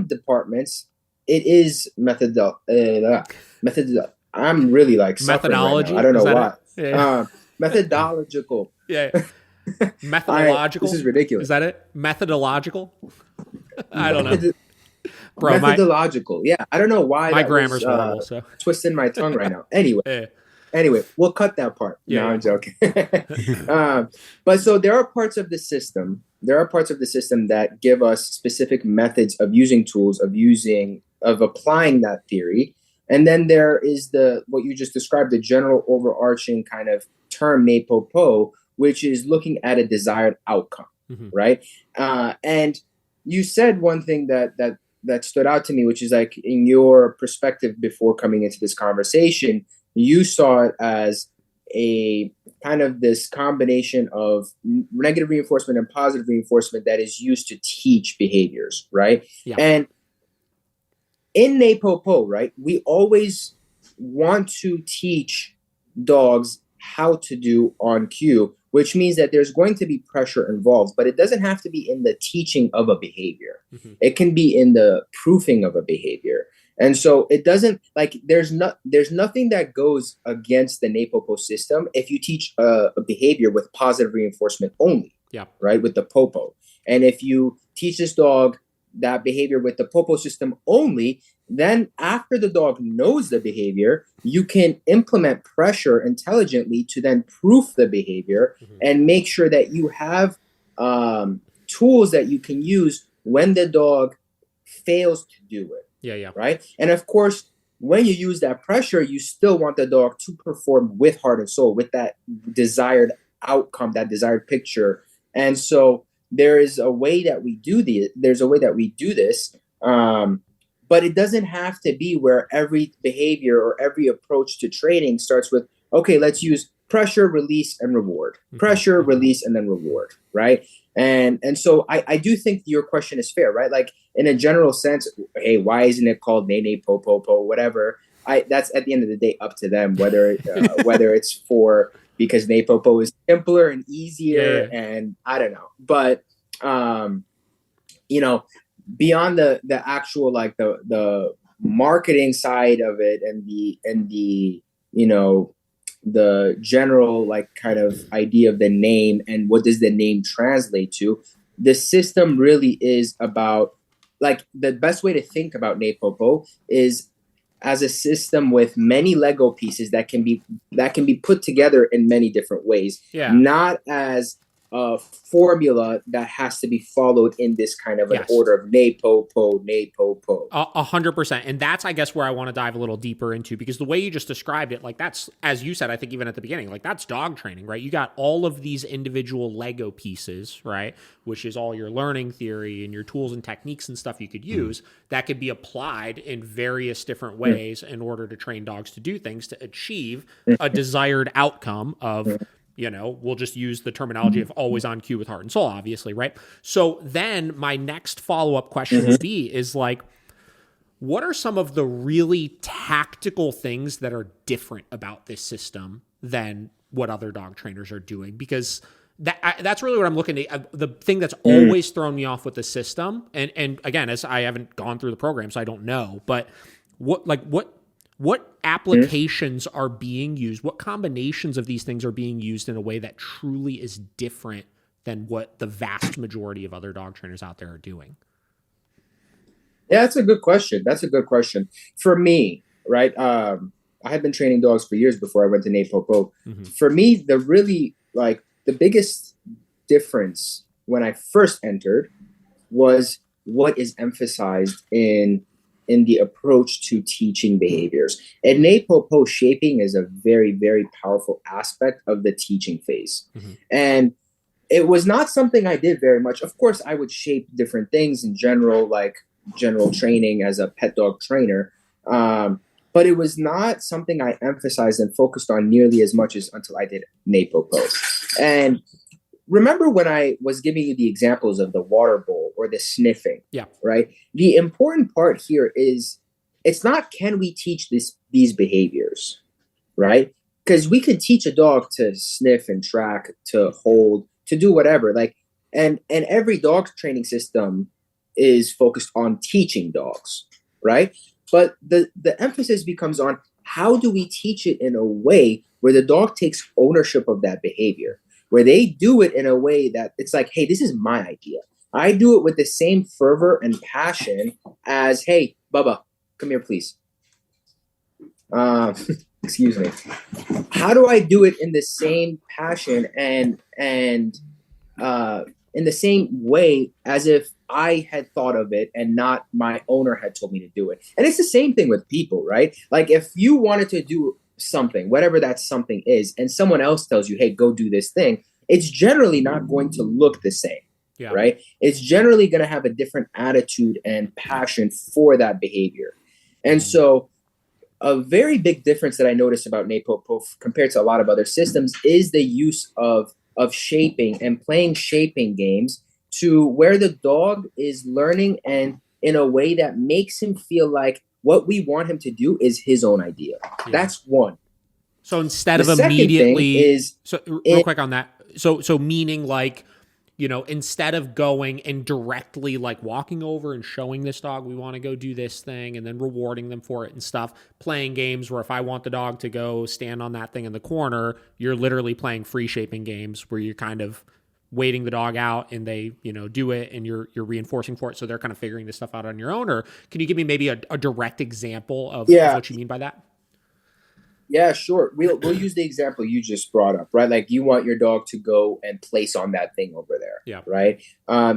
departments, it is I'm really like methodology. Right now. I don't know why. Yeah. Methodological. Yeah. Methodological. This is ridiculous. Is that it? Methodological? I don't know. Bro, methodological. Yeah. I don't know why my grammar's horrible, so twisting my tongue right now. Anyway, we'll cut that part. Yeah. No, I'm joking. But so there are parts of the system that give us specific methods of using tools, of applying that theory. And then there is what you just described, the general overarching kind of term NePoPo, which is looking at a desired outcome, right? And you said one thing that stood out to me, which is like in your perspective before coming into this conversation, you saw it as a kind of this combination of negative reinforcement and positive reinforcement that is used to teach behaviors, right? Yeah. And in NePoPo, right, we always want to teach dogs how to do on cue, which means that there's going to be pressure involved, but it doesn't have to be in the teaching of a behavior. It can be in the proofing of a behavior. And so it doesn't like there's nothing that goes against the NePoPo system if you teach a behavior with positive reinforcement only, right, with the Popo. And if you teach this dog that behavior with the Popo system only, then after the dog knows the behavior, you can implement pressure intelligently to then proof the behavior and make sure that you have tools that you can use when the dog fails to do it. Yeah. Right. And of course, when you use that pressure, you still want the dog to perform with heart and soul, with that desired outcome, that desired picture. And so there is a way that we do this. But it doesn't have to be where every behavior or every approach to training starts with, okay, let's use pressure, release, and reward. Pressure, release, and then reward, right? And so I do think your question is fair, right? Like in a general sense, hey, why isn't it called NePoPo, whatever? That's at the end of the day up to them, whether it's because NePoPo is simpler and easier, and I don't know. But beyond the actual like the marketing side of it and the the general like kind of idea of the name and what does the name translate to, the system really is about, like, the best way to think about NePoPo is as a system with many Lego pieces that can be put together in many different ways, not as a formula that has to be followed in this kind of an order of NePoPo, NePoPo. 100%. And that's, I guess, where I want to dive a little deeper into, because the way you just described it, like that's, as you said, I think even at the beginning, like that's dog training, right? You got all of these individual Lego pieces, right? Which is all your learning theory and your tools and techniques and stuff you could use that could be applied in various different ways in order to train dogs to do things to achieve a desired outcome of, you know, we'll just use the terminology of always on cue with heart and soul, obviously, right? So then my next follow-up question would be is like, what are some of the really tactical things that are different about this system than what other dog trainers are doing? Because that's really what I'm looking at. The thing that's always thrown me off with the system, and again, as I haven't gone through the program, so I don't know, but what applications are being used? What combinations of these things are being used in a way that truly is different than what the vast majority of other dog trainers out there are doing? Yeah, that's a good question. For me, right? I had been training dogs for years before I went to NePoPo. For me, the biggest difference when I first entered was what is emphasized in the approach to teaching behaviors. And NePoPo, shaping is a very, very powerful aspect of the teaching phase. And it was not something I did very much. Of course, I would shape different things in general, like general training as a pet dog trainer. But it was not something I emphasized and focused on nearly as much as until I did NePoPo. And remember when I was giving you the examples of the water bowl or the sniffing, right? The important part here is it's not can we teach these behaviors, right? Because we could teach a dog to sniff and track, to hold, to do whatever. Like, and every dog training system is focused on teaching dogs, right? But the emphasis becomes on how do we teach it in a way where the dog takes ownership of that behavior, where they do it in a way that it's like, hey, this is my idea. I do it with the same fervor and passion as, hey, Bubba, come here, please. Excuse me. How do I do it in the same passion and in the same way as if I had thought of it and not my owner had told me to do it? And it's the same thing with people, right? Like if you wanted to do something, whatever that something is, and someone else tells you, hey, go do this thing, it's generally not going to look the same, right? It's generally going to have a different attitude and passion for that behavior. And so a very big difference that I noticed about NePoPo compared to a lot of other systems is the use of shaping and playing shaping games to where the dog is learning and in a way that makes him feel like what we want him to do is his own idea. That's one. So instead of immediately, real quick on that. So meaning like, you know, instead of going and directly like walking over and showing this dog, we want to go do this thing and then rewarding them for it and stuff, playing games where if I want the dog to go stand on that thing in the corner, you're literally playing free shaping games where you're kind of waiting the dog out and they, you know, do it and you're reinforcing for it. So they're kind of figuring this stuff out on your own. Or can you give me maybe a direct example of what you mean by that? Yeah, sure. We'll use the example you just brought up, right? Like you want your dog to go and place on that thing over there, right?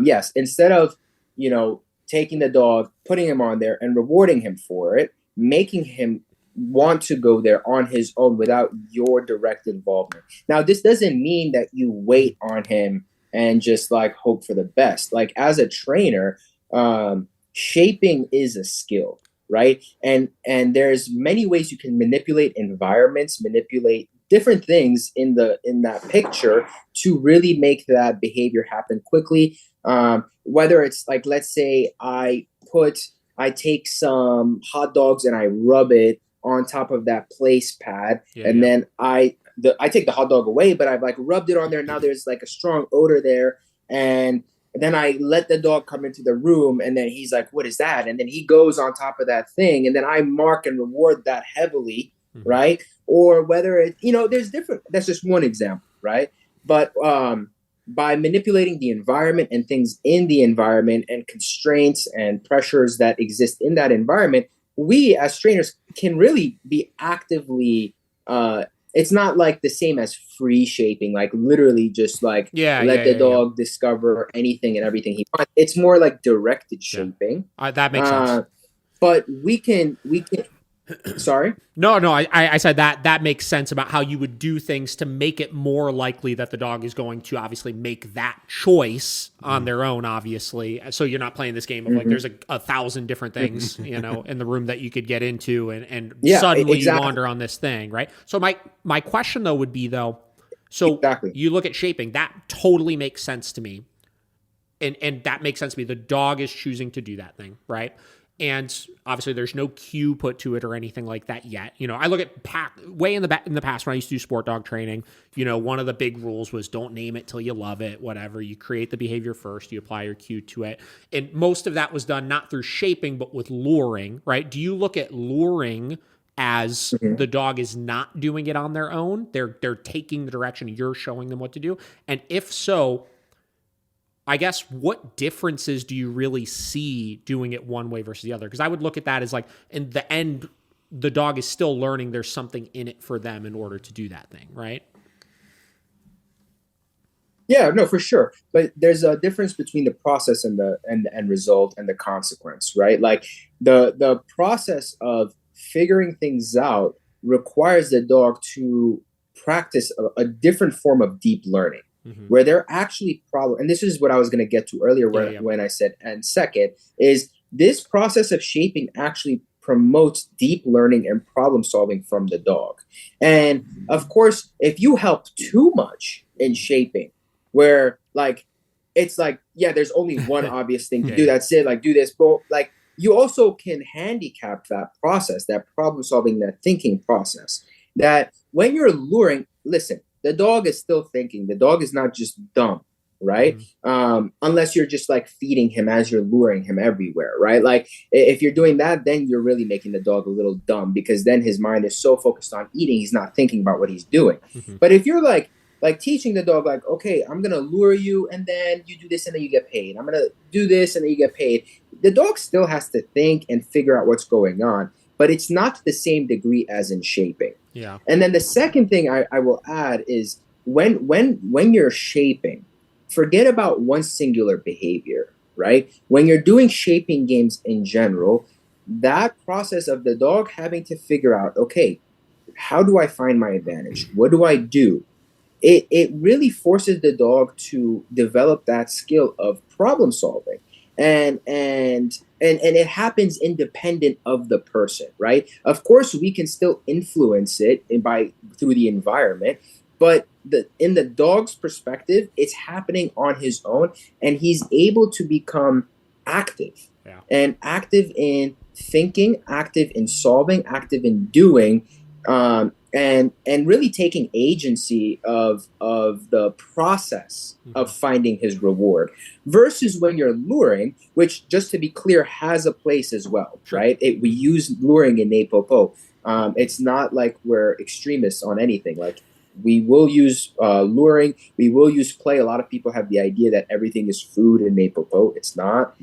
Yes, instead of, you know, taking the dog, putting him on there and rewarding him for it, making him want to go there on his own without your direct involvement. Now, this doesn't mean that you wait on him and just like hope for the best. Like as a trainer, shaping is a skill. Right. And there's many ways you can manipulate environments, manipulate different things in that picture to really make that behavior happen quickly. Whether it's like, let's say I take some hot dogs and I rub it on top of that place pad. Then I take the hot dog away, but I've like rubbed it on there. Now there's like a strong odor there. And then I let the dog come into the room and then he's like, what is that? And then he goes on top of that thing. And then I mark and reward that heavily right? Or whether it, there's different, that's just one example, right? But by manipulating the environment and things in the environment and constraints and pressures that exist in that environment, we as trainers can really be actively, it's not like the same as free shaping, like literally just like let the dog discover anything and everything he wants. It's more like directed shaping. That makes sense. But we can sorry? No, I said that makes sense about how you would do things to make it more likely that the dog is going to obviously make that choice on their own, obviously. So you're not playing this game of like there's a 1,000 different things, in the room that you could get into and suddenly you wander on this thing, right? So my question though would be you look at shaping, that totally makes sense to me. And that makes sense to me. The dog is choosing to do that thing, right? And obviously there's no cue put to it or anything like that yet. I look at way in the past when I used to do sport dog training, one of the big rules was don't name it till you love it, whatever. You create the behavior first, you apply your cue to it. And most of that was done not through shaping, but with luring, right? Do you look at luring as the dog is not doing it on their own? They're taking the direction, you're showing them what to do. And if so, I guess what differences do you really see doing it one way versus the other? Because I would look at that as like, in the end, the dog is still learning there's something in it for them in order to do that thing, right? Yeah, no, for sure. But there's a difference between the process and the end result and the consequence, right? Like the process of figuring things out requires the dog to practice a different form of deep learning. Where they're actually and this is what I was going to get to earlier when I said, and second, is this process of shaping actually promotes deep learning and problem solving from the dog. And of course, if you help too much in shaping, where like, it's like, there's only one obvious thing to do. That's it. Like do this, but like you also can handicap that process, that problem solving, that thinking process, that when you're luring, listen, the dog is still thinking. The dog is not just dumb, right? Unless you're just like feeding him as you're luring him everywhere, right? Like if you're doing that, then you're really making the dog a little dumb, because then his mind is so focused on eating, he's not thinking about what he's doing. But if you're like teaching the dog, like, okay, I'm going to lure you and then you do this and then you get paid. I'm going to do this and then you get paid. The dog still has to think and figure out what's going on, but it's not to the same degree as in shaping. Yeah. And then the second thing I will add is when you're shaping, forget about one singular behavior, right? When you're doing shaping games in general, that process of the dog having to figure out, okay, how do I find my advantage? What do I do? It really forces the dog to develop that skill of problem solving. And it happens independent of the person, right? Of course, we can still influence it through the environment, but in the dog's perspective, it's happening on his own, and he's able to become active, and active in thinking, active in solving, active in doing, and really taking agency of the process of finding his reward, versus when you're luring, which, just to be clear, has a place as well, right? We use luring in NePoPo. It's not like we're extremists on anything. Like, we will use luring, we will use play. A lot of people have the idea that everything is food in NePoPo. It's not.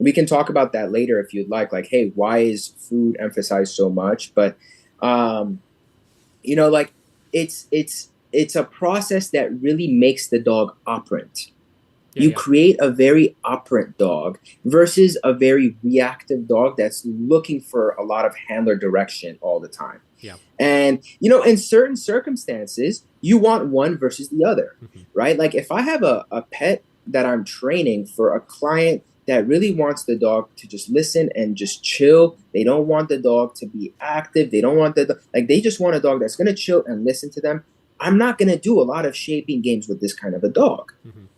We can talk about that later if you'd like, hey, why is food emphasized so much? But like it's a process that really makes the dog operant. You create a very operant dog versus a very reactive dog that's looking for a lot of handler direction all the time. And, in certain circumstances, you want one versus the other, right? Like if I have a pet that I'm training for a client that really wants the dog to just listen and just chill. They don't want the dog to be active. They don't want they just want a dog that's going to chill and listen to them. I'm not going to do a lot of shaping games with this kind of a dog,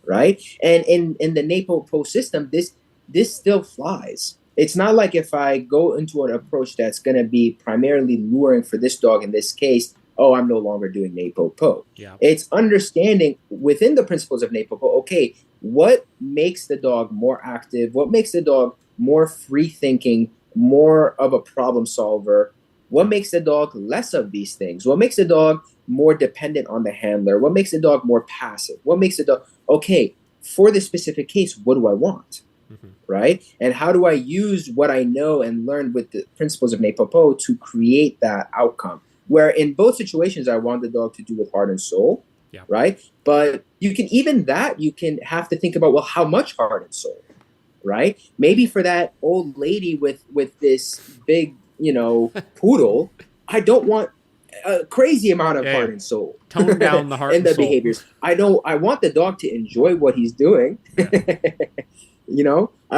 right? And in the NePoPo system, this still flies. It's not like if I go into an approach that's going to be primarily luring for this dog in this case, oh, I'm no longer doing NePoPo. It's understanding within the principles of NePoPo, okay, what makes the dog more active? What makes the dog more free thinking, more of a problem solver? What makes the dog less of these things? What makes the dog more dependent on the handler? What makes the dog more passive? What makes the dog, okay, for this specific case, what do I want? Right? And how do I use what I know and learn with the principles of NePoPo to create that outcome? Where in both situations, I want the dog to do with heart and soul, right? But you can, even that, you can have to think about, well, how much heart and soul, right? Maybe for that old lady with this big, poodle, I don't want a crazy amount of heart and soul. Tone down the heart and the soul. behaviors. I want the dog to enjoy what he's doing. I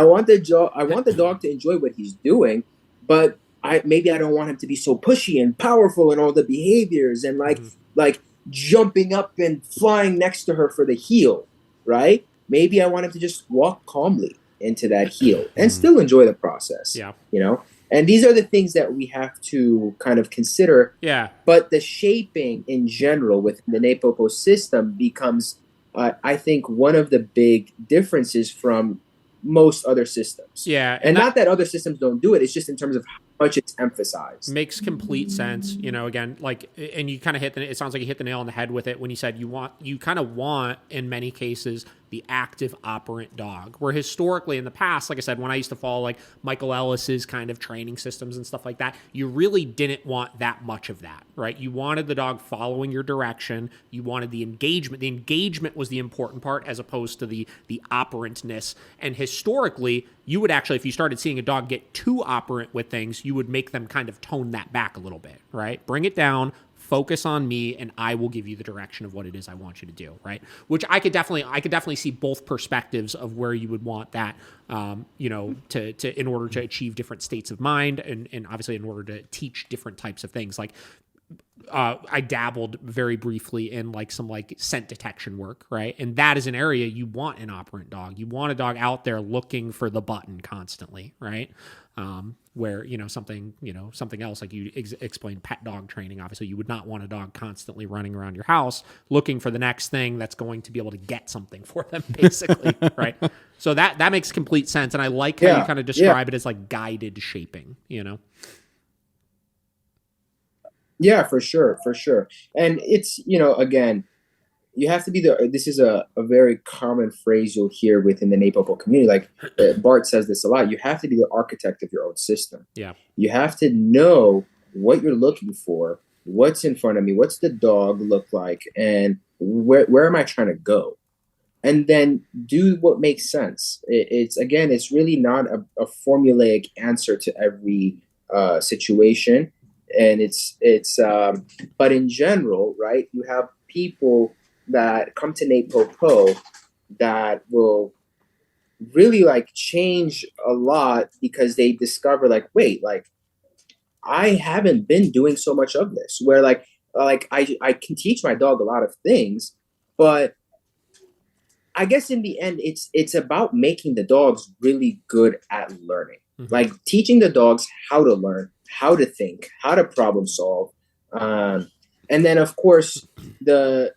want the dog to enjoy what he's doing, but maybe I don't want him to be so pushy and powerful and all the behaviors and like jumping up and flying next to her for the heel, right? Maybe I want him to just walk calmly into that heel and still enjoy the process. And these are the things that we have to kind of consider. But the shaping in general within the NePoPo system becomes, I think, one of the big differences from most other systems. And not that other systems don't do it. It's just in terms of how much it's emphasized. Makes complete sense. Again, like, and you kind of it sounds like you hit the nail on the head with it when you said you kind of want, in many cases, the active operant dog. Where historically in the past, like I said, when I used to follow like Michael Ellis's kind of training systems and stuff like that, you really didn't want that much of that, right? You wanted the dog following your direction. You wanted the engagement. The engagement was the important part as opposed to the operantness. And historically, you would actually, if you started seeing a dog get too operant with things, you would make them kind of tone that back a little bit, right? Bring it down, focus on me, and I will give you the direction of what it is I want you to do, right? Which I could definitely see both perspectives of where you would want that, to in order to achieve different states of mind, and obviously in order to teach different types of things. Like, I dabbled very briefly in like some like scent detection work, right? And that is an area you want an operant dog. You want a dog out there looking for the button constantly, right? Where, something else, like you explained pet dog training, obviously you would not want a dog constantly running around your house looking for the next thing that's going to be able to get something for them, basically, right? So that makes complete sense. And I like how you kind of describe it as like guided shaping, Yeah, for sure. And it's, again, you have to be this is a very common phrase you'll hear within the NePoPo community. Like Bart says this a lot. You have to be the architect of your own system. You have to know what you're looking for, what's in front of me, what's the dog look like, and where am I trying to go? And then do what makes sense. It's really not a formulaic answer to every situation. And but in general, right, you have people that come to NePoPo that will really like change a lot because they discover like, wait, like I haven't been doing so much of this, where like I can teach my dog a lot of things, but I guess in the end, it's about making the dogs really good at learning, like teaching the dogs how to learn, how to think, how to problem solve. And then, of course, the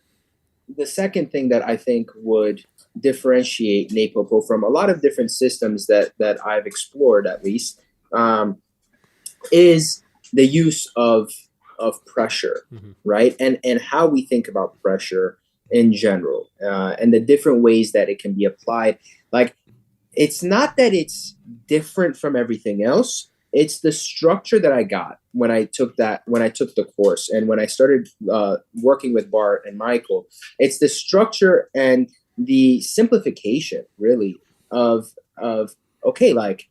second thing that I think would differentiate NePoPo from a lot of different systems that I've explored, at least, is the use of pressure, right? And how we think about pressure in general, and the different ways that it can be applied. Like, it's not that it's different from everything else. It's the structure that I got when I took the course and when I started working with Bart and Michael. It's the structure and the simplification, really, of okay, like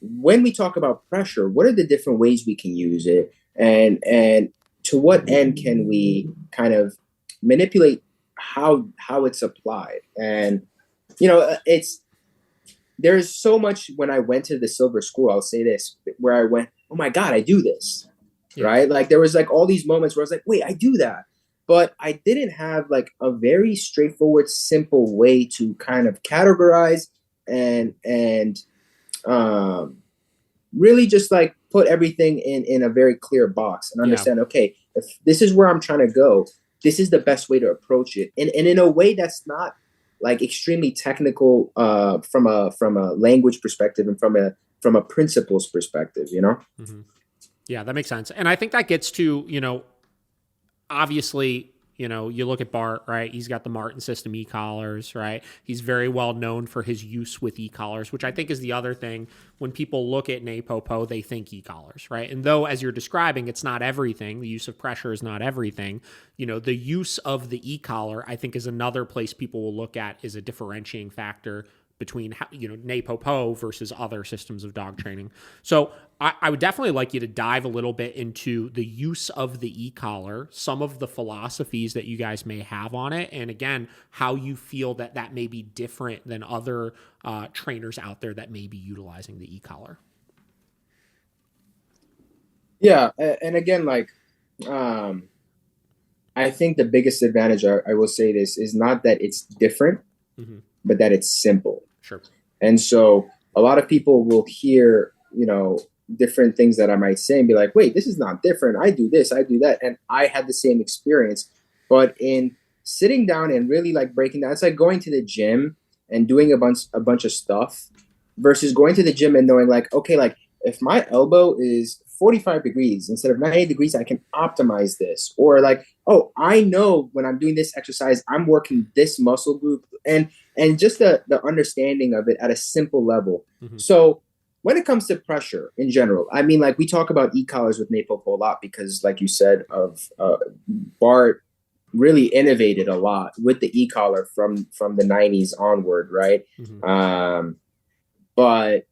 when we talk about pressure, what are the different ways we can use it, and to what end can we kind of manipulate how it's applied? And there's so much. When I went to the Silver School, I'll say this, where I went, oh my God, I do this, right? Like there was like all these moments where I was like, wait, I do that. But I didn't have like a very straightforward, simple way to kind of categorize and really just like put everything in a very clear box and understand, okay, if this is where I'm trying to go, this is the best way to approach it. And in a way that's not like extremely technical from a language perspective and from a principles perspective, Yeah, that makes sense. And I think that gets to, obviously, you look at Bart, right? He's got the Martin system e-collars, right? He's very well known for his use with e-collars, which I think is the other thing. When people look at NePoPo, they think e-collars, right? And though, as you're describing, it's not everything, the use of pressure is not everything, the use of the e-collar, I think, is another place people will look at as a differentiating factor between NePoPo versus other systems of dog training. So I would definitely like you to dive a little bit into the use of the e-collar, some of the philosophies that you guys may have on it, and again, how you feel that may be different than other trainers out there that may be utilizing the e-collar. Yeah, and again, like, I think the biggest advantage, I will say this, is not that it's different, but that it's simple. Sure. And so a lot of people will hear, different things that I might say and be like, wait, this is not different. I do this, I do that. And I had the same experience. But in sitting down and really like breaking down, it's like going to the gym and doing a bunch of stuff versus going to the gym and knowing like, okay, like if my elbow is 45 degrees instead of 90 degrees, I can optimize this. Or like, oh, I know when I'm doing this exercise, I'm working this muscle group, and just the understanding of it at a simple level. So when it comes to pressure in general, I mean, like we talk about e-collars with NePoPo a lot because, like you said, Bart really innovated a lot with the e-collar from the 90s onward, right? But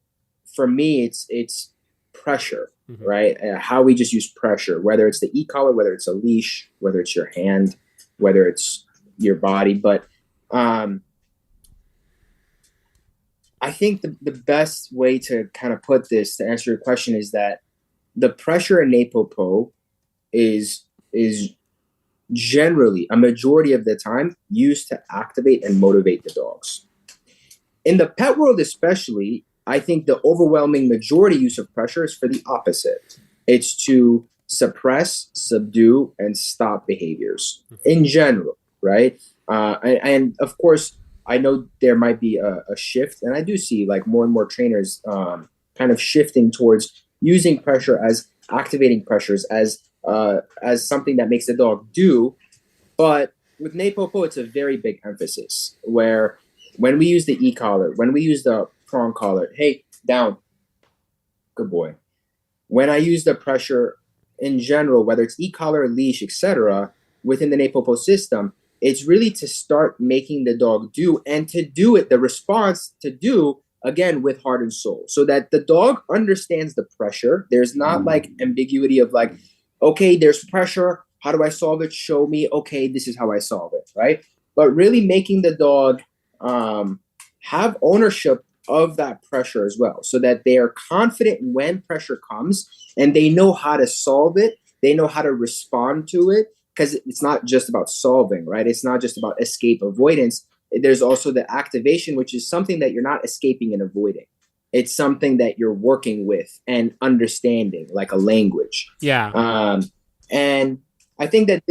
for me, it's pressure, right? How we just use pressure, whether it's the e-collar, whether it's a leash, whether it's your hand, whether it's your body. But I think the best way to kind of put this, to answer your question, is that the pressure in NePoPo is generally, a majority of the time, used to activate and motivate the dogs. In the pet world especially, I think the overwhelming majority use of pressure is for the opposite. It's to suppress, subdue, and stop behaviors in general, right? And of course, I know there might be a shift, and I do see like more and more trainers kind of shifting towards using pressure as activating pressures as something that makes the dog do. But with NePoPo, it's a very big emphasis where when we use the e-collar, when we use the prong collar, hey, down, good boy. When I use the pressure in general, whether it's e-collar, leash, etc., within the NePoPo system, it's really to start making the dog do, and to do it, the response to do, again, with heart and soul, so that the dog understands the pressure. There's not like ambiguity of like, okay, there's pressure. How do I solve it? Show me. Okay, this is how I solve it, right? But really making the dog have ownership of that pressure as well, so that they are confident when pressure comes and they know how to solve it. They know how to respond to it. Because it's not just about solving, right? It's not just about escape avoidance. There's also the activation, which is something that you're not escaping and avoiding. It's something that you're working with and understanding, like a language. Yeah. And I think that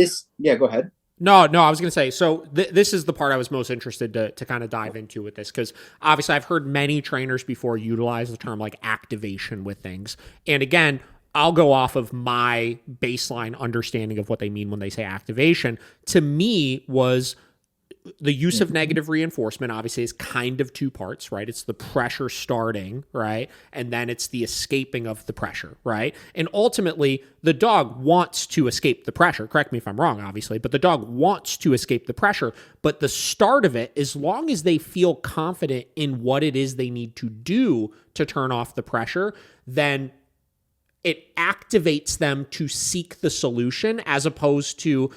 go ahead. No, I was going to say, so this is the part I was most interested to kind of dive into with this, because obviously I've heard many trainers before utilize the term like activation with things. And again, I'll go off of my baseline understanding of what they mean when they say activation. To me, was the use of negative reinforcement obviously is kind of two parts, right? It's the pressure starting, right? And then it's the escaping of the pressure, right? And ultimately, the dog wants to escape the pressure. Correct me if I'm wrong, obviously, but the dog wants to escape the pressure. But the start of it, as long as they feel confident in what it is they need to do to turn off the pressure, then it activates them to seek the solution, as opposed to,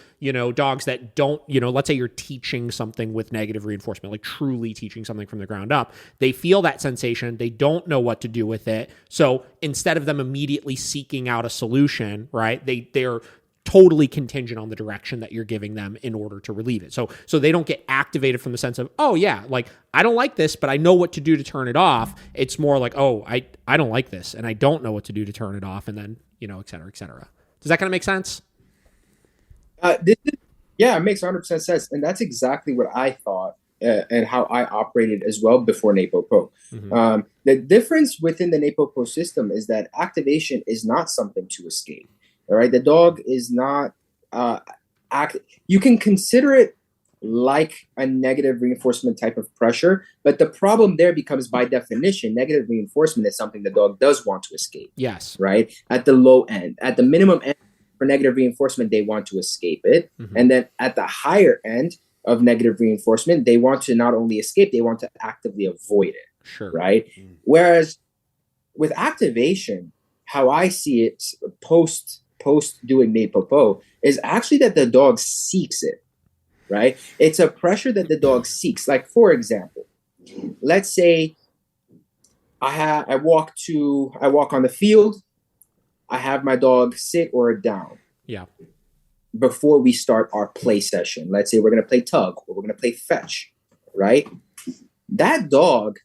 dogs that don't, let's say you're teaching something with negative reinforcement, like truly teaching something from the ground up. They feel that sensation. They don't know what to do with it. So instead of them immediately seeking out a solution, right, they're totally contingent on the direction that you're giving them in order to relieve it. So they don't get activated from the sense of, oh yeah, like I don't like this, but I know what to do to turn it off. It's more like, oh, I don't like this and I don't know what to do to turn it off. And then, et cetera, et cetera. Does that kind of make sense? It makes 100% sense. And that's exactly what I thought and how I operated as well before NePoPo. Mm-hmm. The difference within the NePoPo system is that activation is not something to escape. All right, the dog is not you can consider it like a negative reinforcement type of pressure, but the problem there becomes, by definition, negative reinforcement is something the dog does want to escape. Yes. Right? At the low end, at the minimum end for negative reinforcement, they want to escape it. Mm-hmm. And then at the higher end of negative reinforcement, they want to not only escape, they want to actively avoid it. Sure. Right? Mm-hmm. Whereas with activation, how I see it post doing NePoPo is actually that the dog seeks it. Right? It's a pressure that the dog seeks. Like, for example, let's say I walk on the field, I have my dog sit or down. Yeah. Before we start our play session. Let's say we're going to play tug or we're going to play fetch, right? That dog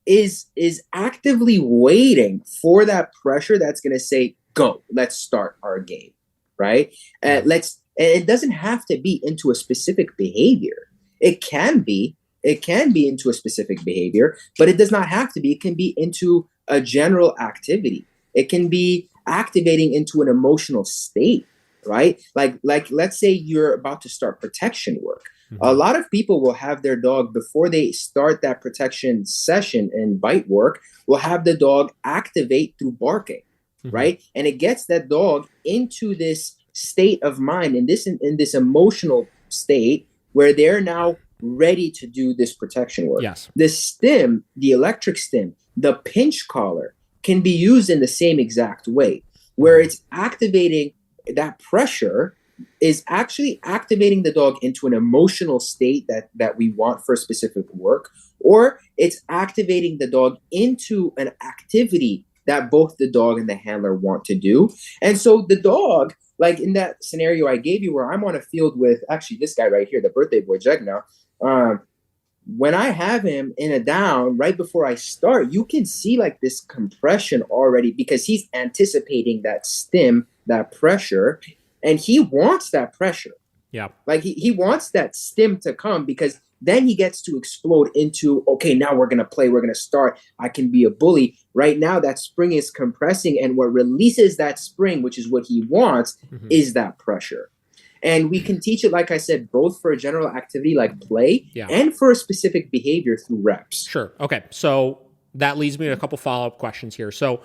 is actively waiting for that pressure that's going to say, go, let's start our game, right? And it doesn't have to be into a specific behavior. It can be into a specific behavior, but it does not have to be. It can be into a general activity. It can be activating into an emotional state, right? Like let's say you're about to start protection work. Mm-hmm. A lot of people will have their dog, before they start that protection session and bite work, will have the dog activate through barking, mm-hmm. right? And it gets that dog into this state of mind, in this emotional state where they're now ready to do this protection work. Yes. The stim, the electric stim, the pinch collar can be used in the same exact way, where it's activating that pressure, is actually activating the dog into an emotional state that we want for a specific work, or it's activating the dog into an activity that both the dog and the handler want to do. And so the dog, like in that scenario I gave you where I'm on a field with actually this guy right here, the birthday boy Jegna, when I have him in a down right before I start, you can see like this compression already, because he's anticipating that stim, that pressure, and he wants that pressure. Yeah. Like he wants that stim to come, because then he gets to explode into, okay, now we're going to play, we're going to start, I can be a bully. Right now that spring is compressing, and what releases that spring, which is what he wants, mm-hmm. is that pressure. And we can teach it, like I said, both for a general activity like play, yeah. and for a specific behavior through reps. Sure. Okay. So that leads me to a couple follow-up questions here. So,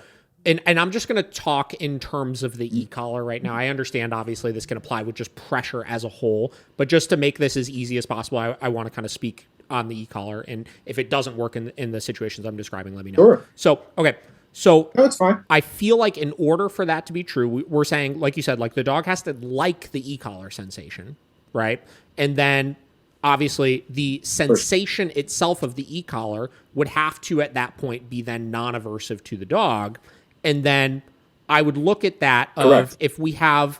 and I'm just going to talk in terms of the e-collar right now. I understand, obviously, this can apply with just pressure as a whole, but just to make this as easy as possible, I want to kind of speak on the e-collar. And if it doesn't work in the situations I'm describing, let me know. Sure. So, okay. So no, it's fine. I feel like in order for that to be true, we're saying, like you said, like the dog has to like the e-collar sensation, right? And then obviously the sensation itself of the e-collar would have to at that point be then non-aversive to the dog. And then I would look at that of if we have,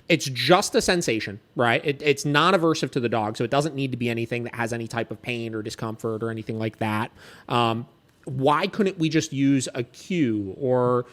it's just a sensation, right? It's non-aversive to the dog, so it doesn't need to be anything that has any type of pain or discomfort or anything like that. Why couldn't we just use a cue or,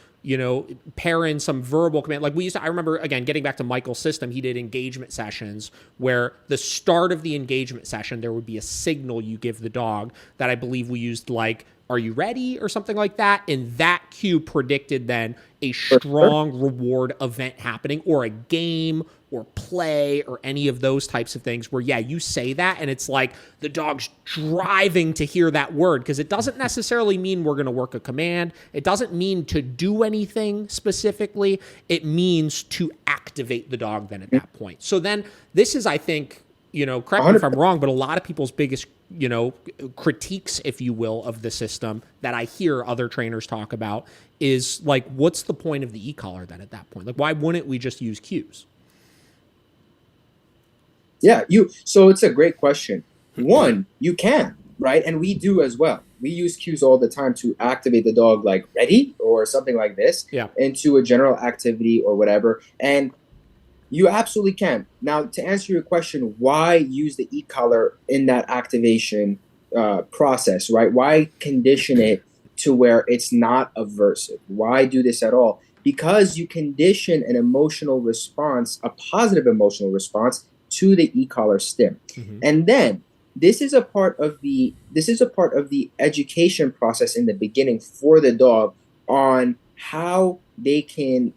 pair in some verbal command? Like I remember, again, getting back to Michael's system, he did engagement sessions where the start of the engagement session, there would be a signal you give the dog that I believe we used like, are you ready? Or something like that. And that cue predicted then a strong reward event happening, or a game or play or any of those types of things where, yeah, you say that and it's like the dog's driving to hear that word, because it doesn't necessarily mean we're going to work a command. It doesn't mean to do anything specifically. It means to activate the dog then at that point. So then this is, I think, correct me if I'm wrong, but a lot of people's biggest, critiques, if you will, of the system that I hear other trainers talk about is like, what's the point of the e-collar then at that point? Like, why wouldn't we just use cues? Yeah, so it's a great question. One, you can, right? And we do as well. We use cues all the time to activate the dog, like ready or something like this, into a general activity or whatever. And you absolutely can. Now, to answer your question, why use the e-collar in that activation process, right? Why condition it to where it's not aversive? Why do this at all? Because you condition an emotional response, a positive emotional response, to the e-collar stim. Mm-hmm. And then this is a part of the education process in the beginning for the dog on how they can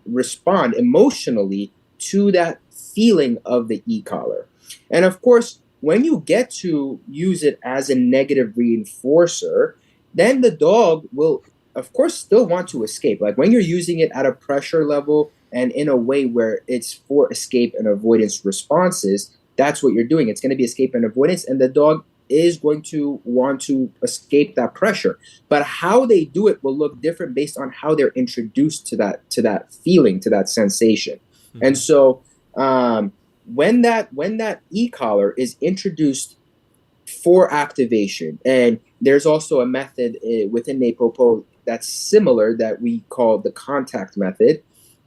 respond emotionally to that feeling of the e-collar. And of course, when you get to use it as a negative reinforcer, then the dog will, of course, still want to escape. Like when you're using it at a pressure level and in a way where it's for escape and avoidance responses, that's what you're doing. It's going to be escape and avoidance, and the dog is going to want to escape that pressure. But how they do it will look different based on how they're introduced to that feeling, to that sensation. Mm-hmm. And so when that e-collar is introduced for activation, and there's also a method within NePoPo that's similar that we call the contact method,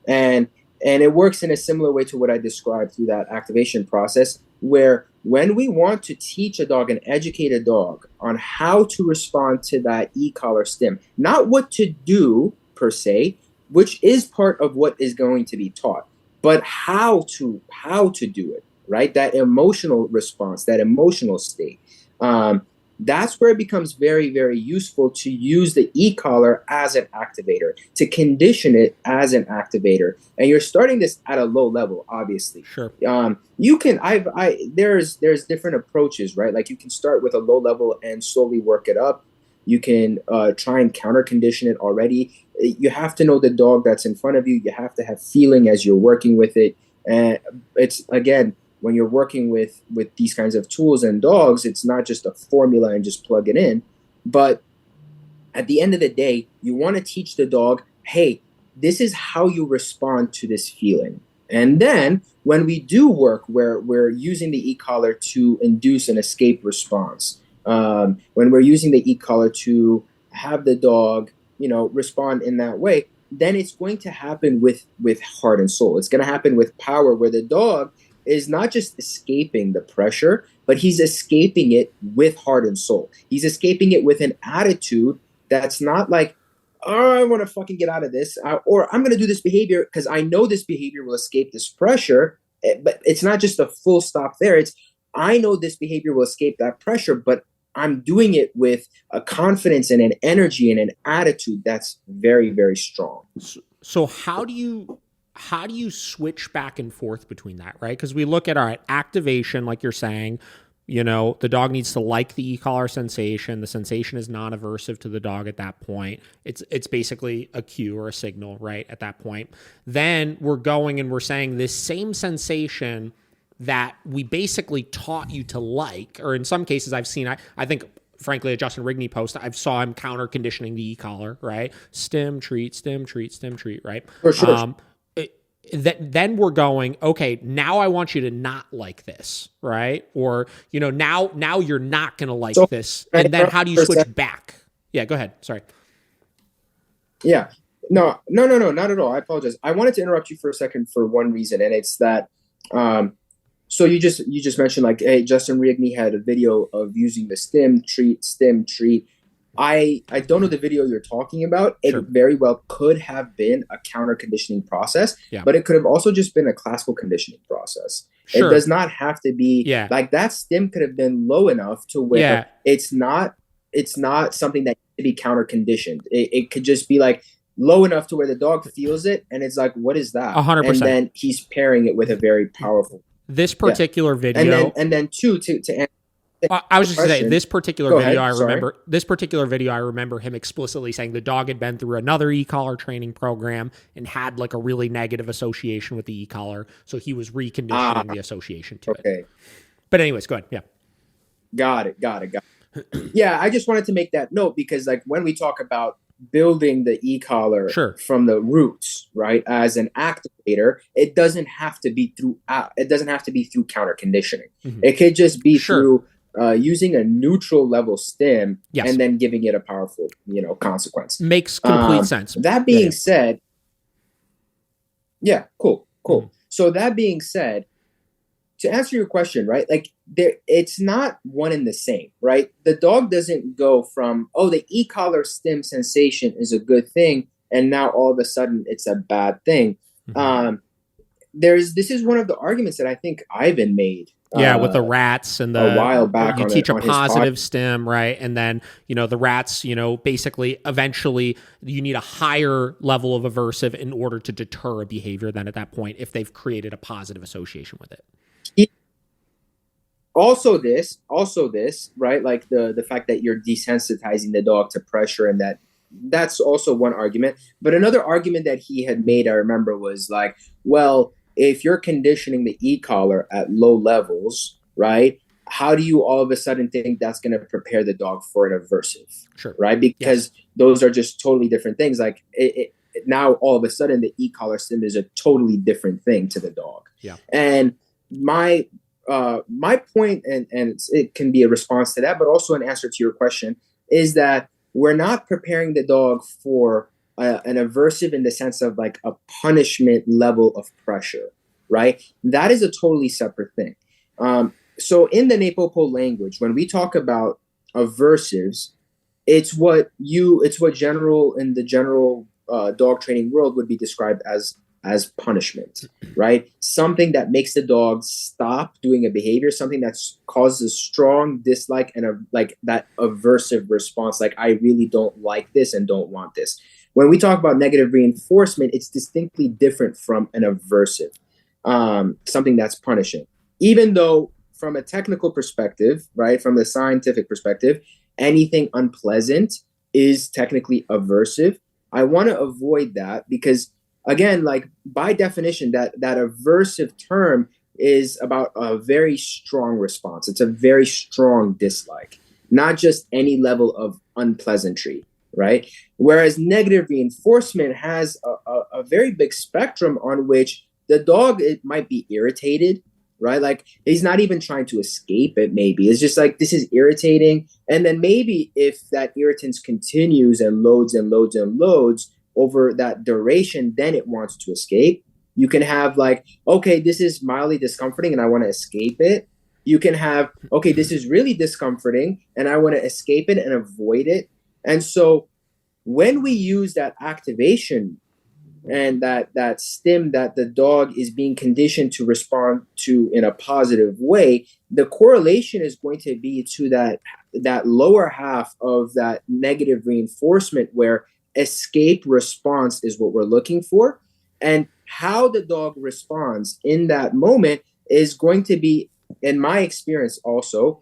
and it works in a similar way to what I described through that activation process, where when we want to teach a dog and educate a dog on how to respond to that e-collar stim, not what to do per se, which is part of what is going to be taught, but how to do it, right? That emotional response, that emotional state. That's where it becomes very, very useful to use the e-collar as an activator, to condition it as an activator. And you're starting this at a low level, obviously. Sure. You can, there's different approaches, right? Like you can start with a low level and slowly work it up. You can try and counter condition it already. You have to know the dog that's in front of you. You have to have feeling as you're working with it. And it's, again, when you're working with these kinds of tools and dogs, it's not just a formula and just plug it in. But at the end of the day, you want to teach the dog, hey, this is how you respond to this feeling. And then when we do work where we're using the e-collar to induce an escape response, when we're using the e-collar to have the dog, respond in that way, then it's going to happen with heart and soul. It's going to happen with power, where the dog is not just escaping the pressure, but he's escaping it with heart and soul. He's escaping it with an attitude that's not like, oh, I want to fucking get out of this, or I'm going to do this behavior because I know this behavior will escape this pressure. But it's not just a full stop there. It's, I know this behavior will escape that pressure, but I'm doing it with a confidence and an energy and an attitude that's very, very strong. So how do you switch back and forth between that, right? Because we look at, all right, activation, like you're saying, the dog needs to like the e-collar sensation. The sensation is non-aversive to the dog at that point. It's basically a cue or a signal, right, at that point. Then we're going and we're saying this same sensation that we basically taught you to like, or in some cases I've seen, I think, frankly, a Justin Rigney post, I saw him counter conditioning the e-collar, right? Stim, treat, right? For sure. Then we're going, okay, now I want you to not like this, right? Or, now you're not going to like this. And then how do you switch back? Yeah, go ahead. Sorry. Yeah. No, not at all. I apologize. I wanted to interrupt you for a second for one reason, and it's that, so you just mentioned, like, hey, Justin Rigney had a video of using the stim, treat. I don't know the video you're talking about. It very well could have been a counter conditioning process, but it could have also just been a classical conditioning process. Sure. It does not have to be like that. Stim could have been low enough to where it's not something that can be counter conditioned. It could just be like low enough to where the dog feels it, and it's like, what is that? 100%. And then he's pairing it with a very powerful. This particular video, and then two to answer. I was just going to say, this particular video, I remember him explicitly saying the dog had been through another e-collar training program and had like a really negative association with the e-collar. So he was reconditioning the association to it. But anyways, go ahead. Yeah. Got it. Yeah, I just wanted to make that note because, like, when we talk about building the e-collar from the roots, right, as an activator, it doesn't have to be through counter conditioning. Mm-hmm. It could just be through using a neutral level stim and then giving it a powerful, consequence. Makes complete sense. That being said, cool. Mm-hmm. So that being said, to answer your question, right, like it's not one and the same, right? The dog doesn't go from, the e-collar stim sensation is a good thing, and now all of a sudden it's a bad thing. Mm-hmm. This is one of the arguments that I think Ivan made Yeah, with the rats and a while back. You teach a on positive stim, right? And then, the rats, basically eventually you need a higher level of aversive in order to deter a behavior then at that point if they've created a positive association with it. Also this, right? Like the fact that you're desensitizing the dog to pressure, and that's also one argument. But another argument that he had made, I remember, was like, well, if you're conditioning the e-collar at low levels, right, how do you all of a sudden think that's going to prepare the dog for an aversive? Sure. Right? Because those are just totally different things. Like now all of a sudden the e-collar stim is a totally different thing to the dog. Yeah. And my point, and it can be a response to that, but also an answer to your question, is that we're not preparing the dog for an aversive in the sense of like a punishment level of pressure, right? That is a totally separate thing. So in the NePoPo language, when we talk about aversives, it's what in the general dog training world would be described as punishment, right? Something that makes the dog stop doing a behavior, something that causes strong dislike and like that aversive response, like I really don't like this and don't want this. When we talk about negative reinforcement, it's distinctly different from an aversive, something that's punishing. Even though from a technical perspective, right, from the scientific perspective, anything unpleasant is technically aversive. I want to avoid that because, again, like by definition, that aversive term is about a very strong response. It's a very strong dislike, not just any level of unpleasantry, right? Whereas negative reinforcement has a very big spectrum on which the dog, it might be irritated, right? Like he's not even trying to escape it, maybe. It's just like, this is irritating. And then maybe if that irritance continues and loads and loads and loads over that duration, then it wants to escape. You can have like, okay, this is mildly discomforting and I want to escape it. You can have, okay, this is really discomforting and I want to escape it and avoid it. And so when we use that activation and that stim that the dog is being conditioned to respond to in a positive way, the correlation is going to be to that lower half of that negative reinforcement where escape response is what we're looking for. And how the dog responds in that moment is going to be, in my experience also,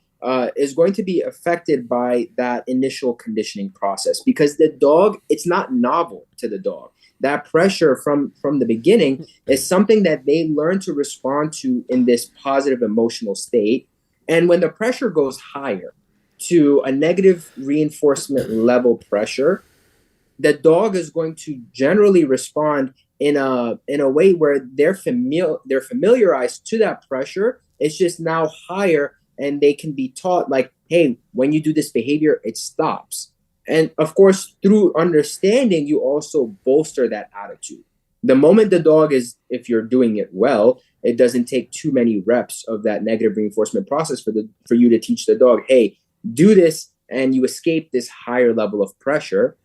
is going to be affected by that initial conditioning process, because the dog, it's not novel to the dog. That pressure from the beginning is something that they learn to respond to in this positive emotional state. And when the pressure goes higher to a negative reinforcement level pressure, the dog is going to generally respond in a way where they're familiarized to that pressure. It's just now higher, and they can be taught like, hey, when you do this behavior, it stops. And of course, through understanding, you also bolster that attitude. The moment the dog is, if you're doing it well, it doesn't take too many reps of that negative reinforcement process for you to teach the dog, hey, do this, and you escape this higher level of pressure.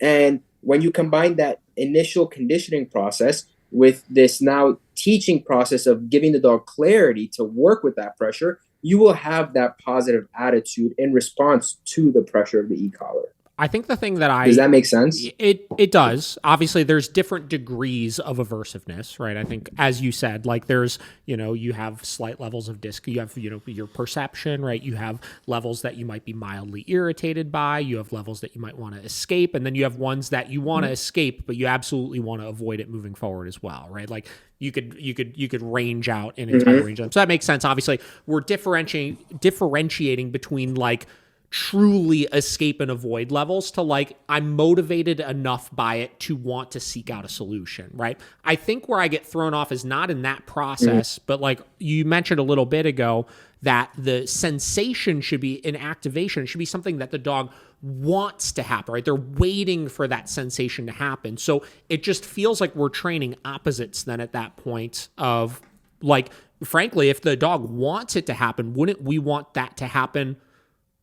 And when you combine that initial conditioning process with this now teaching process of giving the dog clarity to work with that pressure, you will have that positive attitude in response to the pressure of the e-collar. I think the thing that does that make sense? It does. Obviously, there's different degrees of aversiveness, right? I think, as you said, like there's, you have slight levels of disc. You have, your perception, right? You have levels that you might be mildly irritated by. You have levels that you might want to escape, and then you have ones that you want to escape, but you absolutely want to avoid it moving forward as well, right? Like you could range out an entire range of them. So that makes sense. Obviously, we're differentiating between like truly escape and avoid levels to like, I'm motivated enough by it to want to seek out a solution, right? I think where I get thrown off is not in that process, but like you mentioned a little bit ago, that the sensation should be in activation. It should be something that the dog wants to happen, right? They're waiting for that sensation to happen. So it just feels like we're training opposites then at that point of like, frankly, if the dog wants it to happen, wouldn't we want that to happen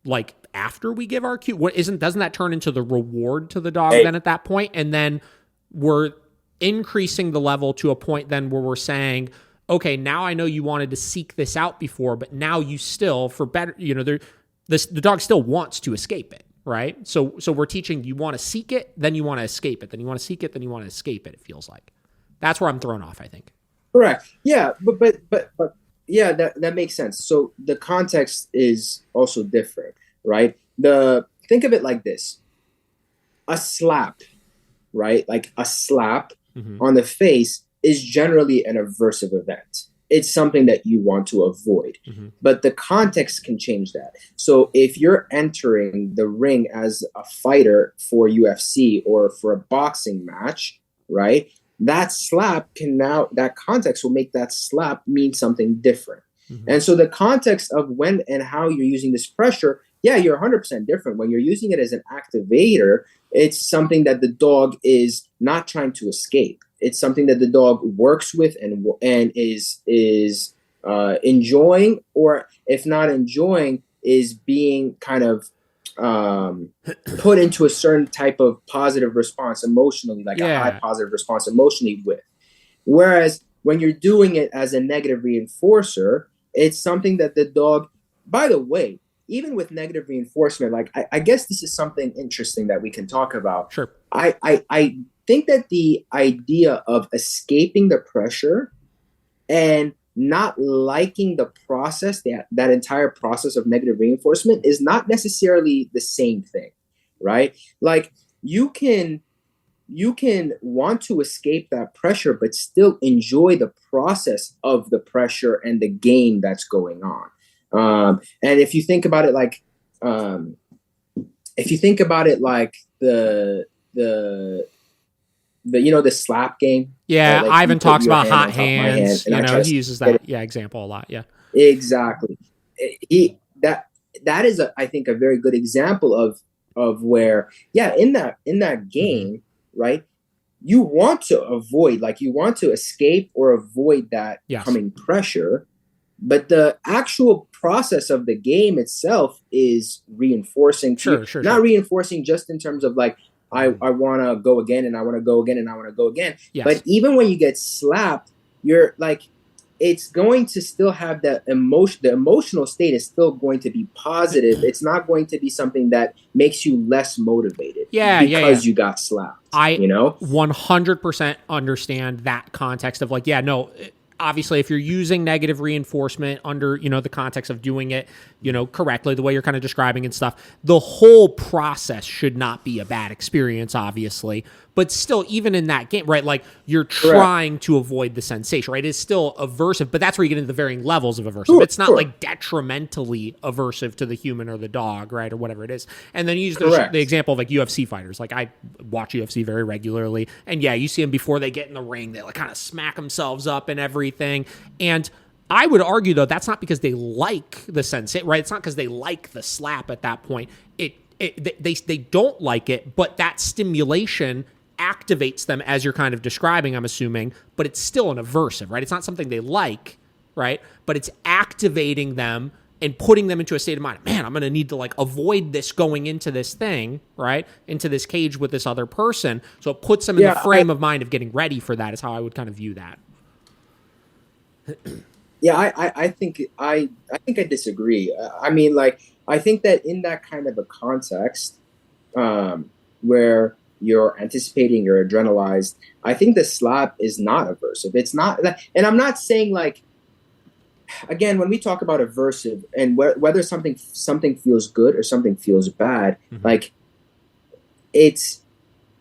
like after we give our cue? Doesn't that turn into the reward to the dog then at that point? And then we're increasing the level to a point then where we're saying, okay, now I know you wanted to seek this out before, but now you still, for better, the dog still wants to escape it, right? So we're teaching you want to seek it, then you want to escape it, then you want to seek it, then you want to escape it. It feels like that's where I'm thrown off, I think. Correct. Yeah, but yeah, that makes sense. So the context is also different, right? Think of it like this: a slap, right? Like a slap on the face is generally an aversive event. It's something that you want to avoid, but the context can change that. So if you're entering the ring as a fighter for UFC or for a boxing match, right? That context will make that slap mean something different. And so the context of when and how you're using this pressure, yeah, you're 100% different. When you're using it as an activator, it's something that the dog is not trying to escape. It's something that the dog works with and is enjoying, or if not enjoying, is being kind of put into a certain type of positive response emotionally, like a high positive response emotionally with. Whereas when you're doing it as a negative reinforcer, it's something that the dog, by the way, even with negative reinforcement, like I guess this is something interesting that we can talk about. Sure. I think that the idea of escaping the pressure and not liking the process, that entire process of negative reinforcement, is not necessarily the same thing, right? Like you can want to escape that pressure, but still enjoy the process of the pressure and the game that's going on. And if you think about it like, the slap game. Yeah, right? Like Ivan talks about hot hands. He uses that example a lot. Yeah, exactly. That is I think a very good example of where in that game, right? You want to avoid, like you want to escape or avoid that coming pressure, but the actual process of the game itself is reinforcing. Not reinforcing just in terms of like, I want to go again and I want to go again and I want to go again. Yes. But even when you get slapped, you're like, it's going to still have that emotion. The emotional state is still going to be positive. It's not going to be something that makes you less motivated because you got slapped. I 100% understand that context of like, obviously if you're using negative reinforcement under, the context of doing it, correctly, the way you're kind of describing and stuff, the whole process should not be a bad experience, obviously. But still, even in that game, right, like you're trying to avoid the sensation, right? It's still aversive, but that's where you get into the varying levels of aversive. It's not like detrimentally aversive to the human or the dog, right, or whatever it is. And then you use the example of like UFC fighters. Like I watch UFC very regularly, and you see them before they get in the ring, they like kind of smack themselves up and everything. And I would argue, though, that's not because they like the sensation, right? It's not because they like the slap at that point. They don't like it, but that stimulation activates them, as you're kind of describing, I'm assuming, but it's still an aversive, right? It's not something they like, right? But it's activating them and putting them into a state of mind. Man, I'm going to need to like avoid this going into this thing, right? Into this cage with this other person. So it puts them in the frame of mind of getting ready for that, is how I would kind of view that. I think I disagree. I mean, like, I think that in that kind of a context, where you're anticipating, you're adrenalized, I think the slap is not aversive. It's not, and I'm not saying like, again, when we talk about aversive and whether something feels good or something feels bad, like it's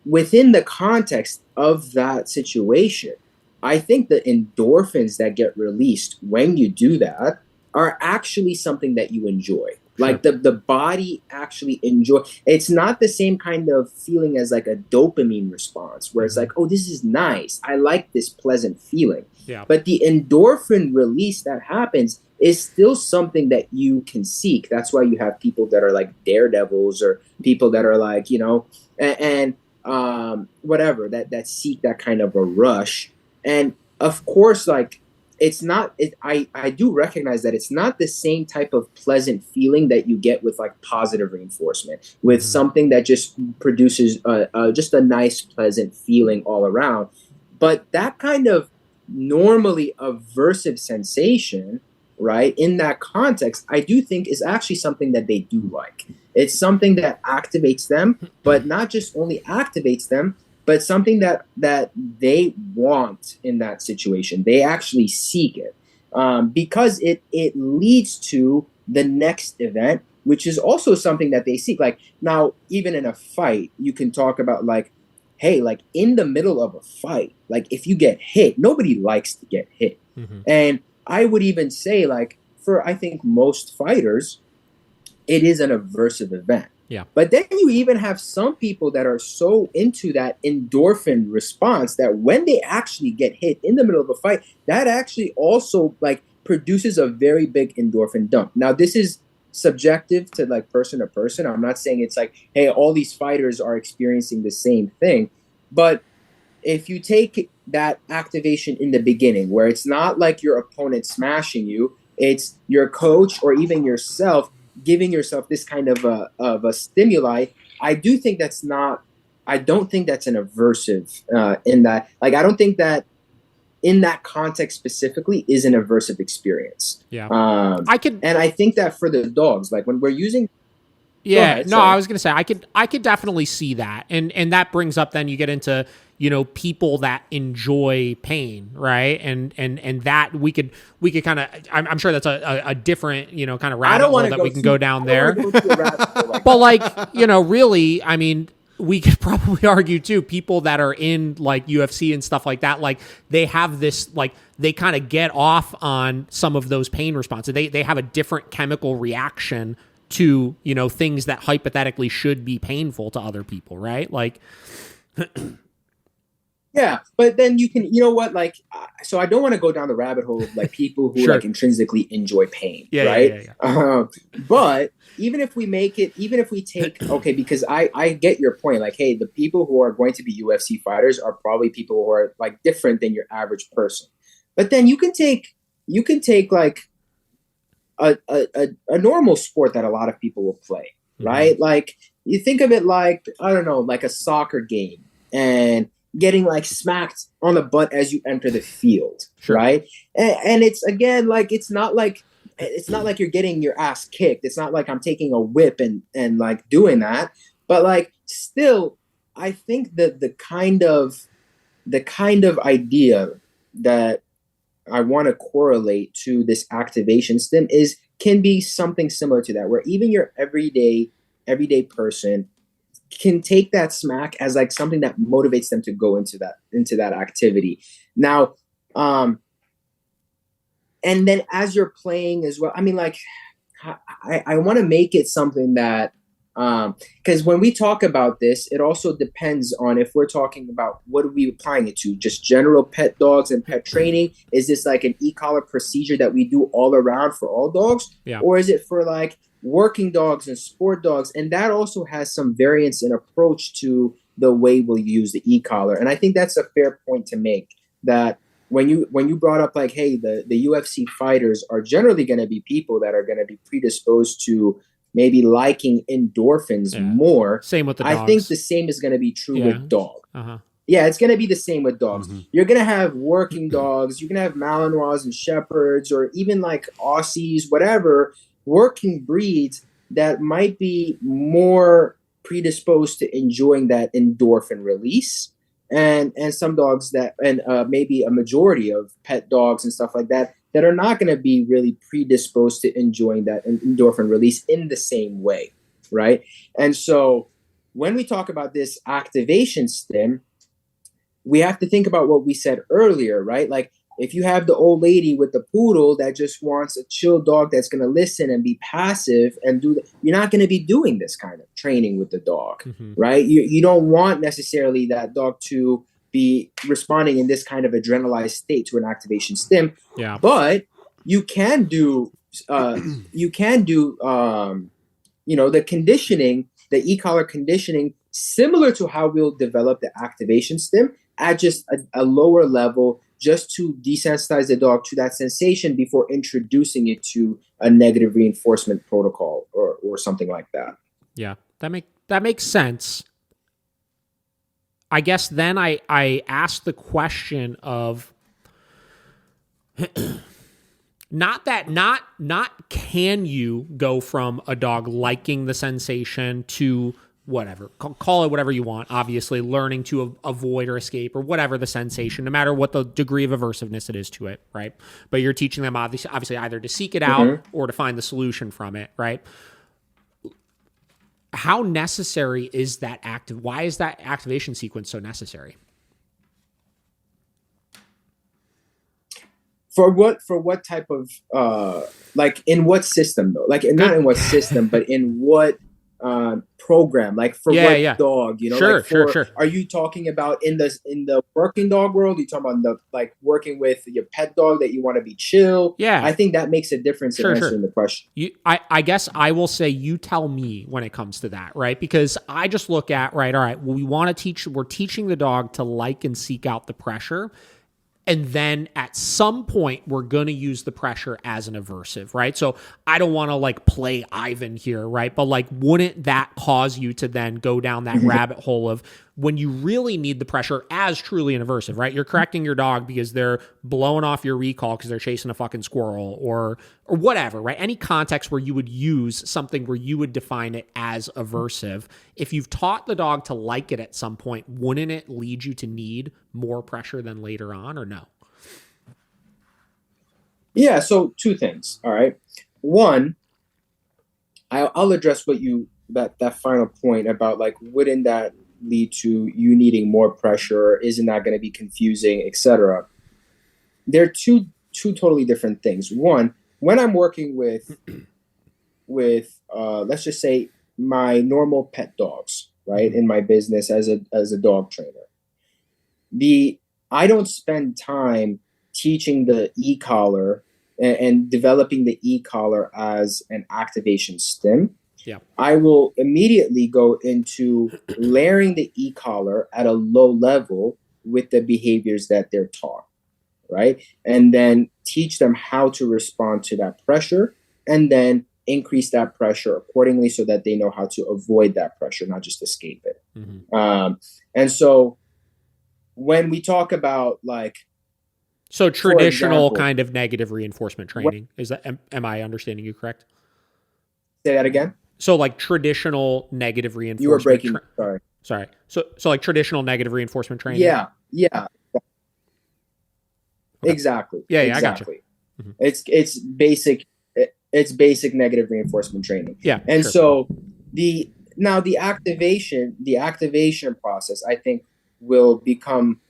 within the context of that situation. I think the endorphins that get released when you do that are actually something that you enjoy. Like the body actually enjoy. It's not the same kind of feeling as like a dopamine response where it's like, oh, this is nice. I like this pleasant feeling. Yeah. But the endorphin release that happens is still something that you can seek. That's why you have people that are like daredevils or people that are like, and whatever, that seek that kind of a rush. And of course, like, it's not, I do recognize that it's not the same type of pleasant feeling that you get with like positive reinforcement, with something that just produces just a nice, pleasant feeling all around. But that kind of normally aversive sensation, right, in that context, I do think is actually something that they do like. It's something that activates them, but not just only activates them, but something that they want in that situation. They actually seek it, because it leads to the next event, which is also something that they seek. Like now, even in a fight, you can talk about like, hey, like in the middle of a fight, like if you get hit, nobody likes to get hit. Mm-hmm. And I would even say, like, for I think most fighters, it is an aversive event. Yeah. But then you even have some people that are so into that endorphin response that when they actually get hit in the middle of a fight, that actually also like produces a very big endorphin dump. Now, this is subjective to like person to person. I'm not saying it's like, hey, all these fighters are experiencing the same thing. But if you take that activation in the beginning, where it's not like your opponent smashing you, it's your coach or even yourself giving yourself this kind of a stimuli, I do think that's not. I don't think that's an aversive in that. Like, I don't think that in that context specifically is an aversive experience. Yeah, and I think that for the dogs, like when we're using. Yeah, ahead, no, sorry. I was gonna say I could definitely see that, and that brings up then you get into people that enjoy pain, right? And that we could kind of I'm sure that's a different kind of rabbit hole that we can go down there. But like really, I mean, we could probably argue too, people that are in like UFC and stuff like that, like they have this, like they kind of get off on some of those pain responses. They have a different chemical reaction to things that hypothetically should be painful to other people, right? Like yeah, but then you can, like, so I don't want to go down the rabbit hole of like people who Sure. like intrinsically enjoy pain, Yeah, right? yeah. But even if we take, okay, because I get your point, like, hey, the people who are going to be UFC fighters are probably people who are like different than your average person. But then you can take like a normal sport that a lot of people will play, right? Mm-hmm. Like you think of it like, I don't know, like a soccer game and getting like smacked on the butt as you enter the field, sure. Right? And it's again, like, it's not like you're getting your ass kicked. It's not like I'm taking a whip and like doing that, but like still, I think that the kind of idea that I want to correlate to this activation stim can be something similar to that, where even your everyday person can take that smack as like something that motivates them to go into that activity. Now, and then as you're playing as well, I mean, like, I want to make it something that, because when we talk about this, it also depends on if we're talking about what are we applying it to, just general pet dogs and pet training. Is this like an e-collar procedure that we do all around for all dogs? Yeah. Or is it for like working dogs and sport dogs? And that also has some variance in approach to the way we'll use the e-collar. And I think that's a fair point to make, that when you brought up like, hey, the UFC fighters are generally going to be people that are going to be predisposed to maybe liking endorphins more. Same with the dogs. I think the same is going to be true with dog. Uh-huh. Yeah, it's going to be the same with dogs. Mm-hmm. You're going to have working dogs. You're going to have Malinois and Shepherds, or even like Aussies, whatever, working breeds that might be more predisposed to enjoying that endorphin release. And some dogs that, and maybe a majority of pet dogs and stuff like that are not going to be really predisposed to enjoying that endorphin release in the same way, right? And so when we talk about this activation stim, we have to think about what we said earlier, right? Like if you have the old lady with the poodle that just wants a chill dog that's going to listen and be passive and you're not going to be doing this kind of training with the dog, right? You don't want necessarily that dog to be responding in this kind of adrenalized state to an activation stim. Yeah. But you can do the conditioning, the e-collar conditioning, similar to how we'll develop the activation stim at just a lower level, just to desensitize the dog to that sensation before introducing it to a negative reinforcement protocol or something like that. Yeah, that makes sense. I guess then I asked the question of, Not can you go from a dog liking the sensation to whatever, call it whatever you want, obviously learning to avoid or escape or whatever the sensation, no matter what the degree of aversiveness it is to it, right? But you're teaching them obviously either to seek it out or to find the solution from it, right? How necessary is that why is that activation sequence so necessary? For what type of like in what system though? Like not in what system, but in what program? Like for what dog? You know, sure, like for, sure. Are you talking about in the working dog world? Are you talking about the like working with your pet dog that you want to be chill? Yeah, I think that makes a difference in answering the question. I guess I will say you tell me when it comes to that, right? Because I just look at all right. Well, we're teaching the dog to like and seek out the pressure. And then at some point, we're going to use the pressure as an aversive, right? So I don't want to like play Ivan here, right? But like, wouldn't that cause you to then go down that rabbit hole of when you really need the pressure as truly an aversive, right? You're correcting your dog because they're blowing off your recall because they're chasing a fucking squirrel or whatever, right? Any context where you would use something where you would define it as aversive. If you've taught the dog to like it at some point, wouldn't it lead you to need more pressure than later on, or no? Yeah, so two things. All right. One, I'll address that final point about like, wouldn't that lead to you needing more pressure? Isn't that going to be confusing, etc.? They're two totally different things. One, when I'm working with let's just say my normal pet dogs, right, in my business as a dog trainer, I don't spend time teaching the e-collar and developing the e-collar as an activation stim. Yeah. I will immediately go into layering the e-collar at a low level with the behaviors that they're taught, right? And then teach them how to respond to that pressure and then increase that pressure accordingly so that they know how to avoid that pressure, not just escape it. And so when we talk about like, so traditional kind of negative reinforcement training, is that, am I understanding you correct? Say that again? So like traditional negative reinforcement. You were breaking. Sorry. So like traditional negative reinforcement training. Yeah. Okay. Exactly. Yeah. Exactly. I got you. It's basic. It's basic negative reinforcement training. Yeah. And so the activation process, I think, will become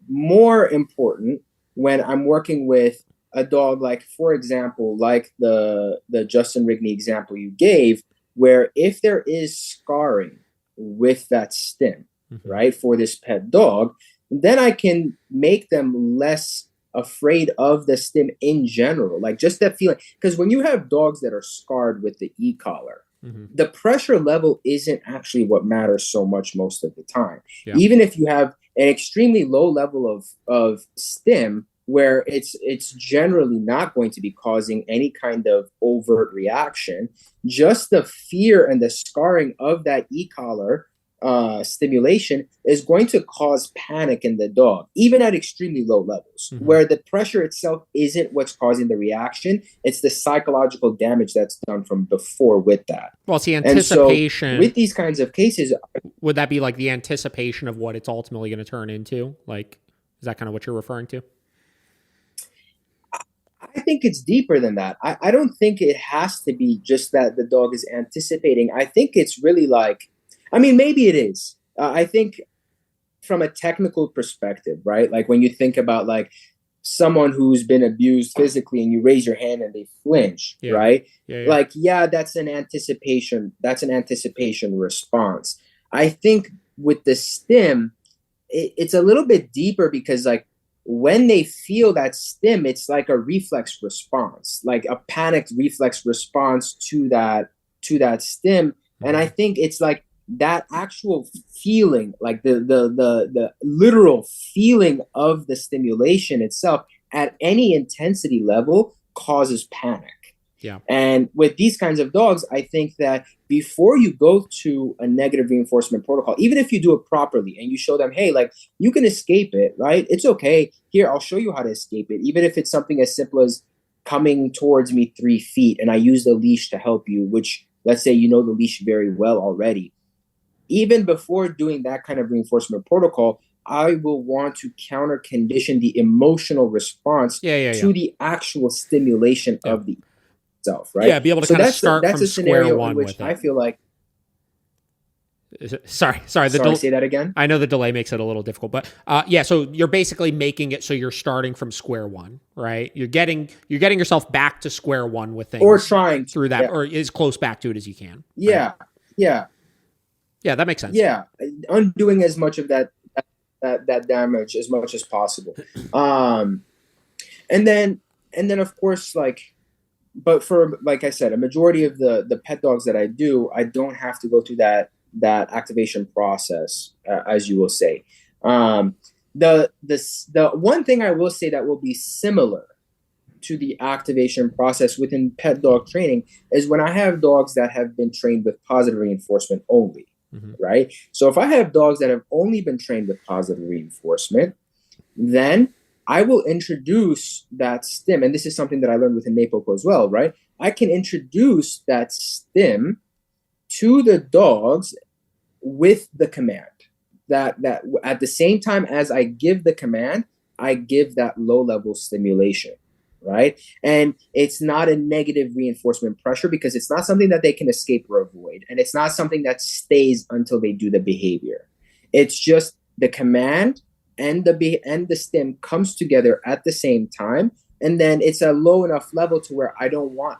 more important when I'm working with a dog, like, for example, like the Justin Rigney example you gave, where if there is scarring with that stim, right, for this pet dog, then I can make them less afraid of the stim in general, like just that feeling. Because when you have dogs that are scarred with the e-collar, the pressure level isn't actually what matters so much most of the time. Yeah. Even if you have an extremely low level of stim, where it's generally not going to be causing any kind of overt reaction, just the fear and the scarring of that e-collar stimulation is going to cause panic in the dog, even at extremely low levels, where the pressure itself isn't what's causing the reaction. It's the psychological damage that's done from before with that. Well, it's the anticipation. And so with these kinds of cases, would that be like the anticipation of what it's ultimately going to turn into? Like, is that kind of what you're referring to? I think it's deeper than that. I don't think it has to be just that the dog is anticipating. I think it's really like, I mean, maybe it is. I think from a technical perspective, right? Like when you think about like someone who's been abused physically and you raise your hand and they flinch, right? Like, that's an anticipation. That's an anticipation response. I think with the stim, it's a little bit deeper because like when they feel that stim, it's like a reflex response, like a panicked reflex response to that stim. And I think it's like that actual feeling, like the literal feeling of the stimulation itself at any intensity level causes panic. Yeah. And with these kinds of dogs, I think that before you go to a negative reinforcement protocol, even if you do it properly and you show them, hey, like you can escape it, right? It's okay. Here, I'll show you how to escape it. Even if it's something as simple as coming towards me 3 feet and I use the leash to help you, which let's say you know the leash very well already. Even before doing that kind of reinforcement protocol, I will want to counter condition the emotional response to the actual stimulation of the itself, right? Yeah, be able to kind of start that's from a square scenario one in which with it. I feel like. Sorry. Say that again. I know the delay makes it a little difficult, but yeah. So you're basically making it so you're starting from square one, right? You're getting yourself back to square one with things, or trying to, through that, or as close back to it as you can. Yeah, right? yeah, that makes sense. Yeah, undoing as much of that damage as much as possible. And then of course, like, but for, like I said, a majority of the pet dogs that I do, I don't have to go through that activation process, as you will say. The one thing I will say that will be similar to the activation process within pet dog training is when I have dogs that have been trained with positive reinforcement only, right? So if I have dogs that have only been trained with positive reinforcement, then I will introduce that stim, and this is something that I learned within NePoPo as well, right? I can introduce that stim to the dogs with the command. That at the same time as I give the command, I give that low-level stimulation, right? And it's not a negative reinforcement pressure because it's not something that they can escape or avoid, and it's not something that stays until they do the behavior. It's just the command and the stim comes together at the same time, and then it's a low enough level to where I don't want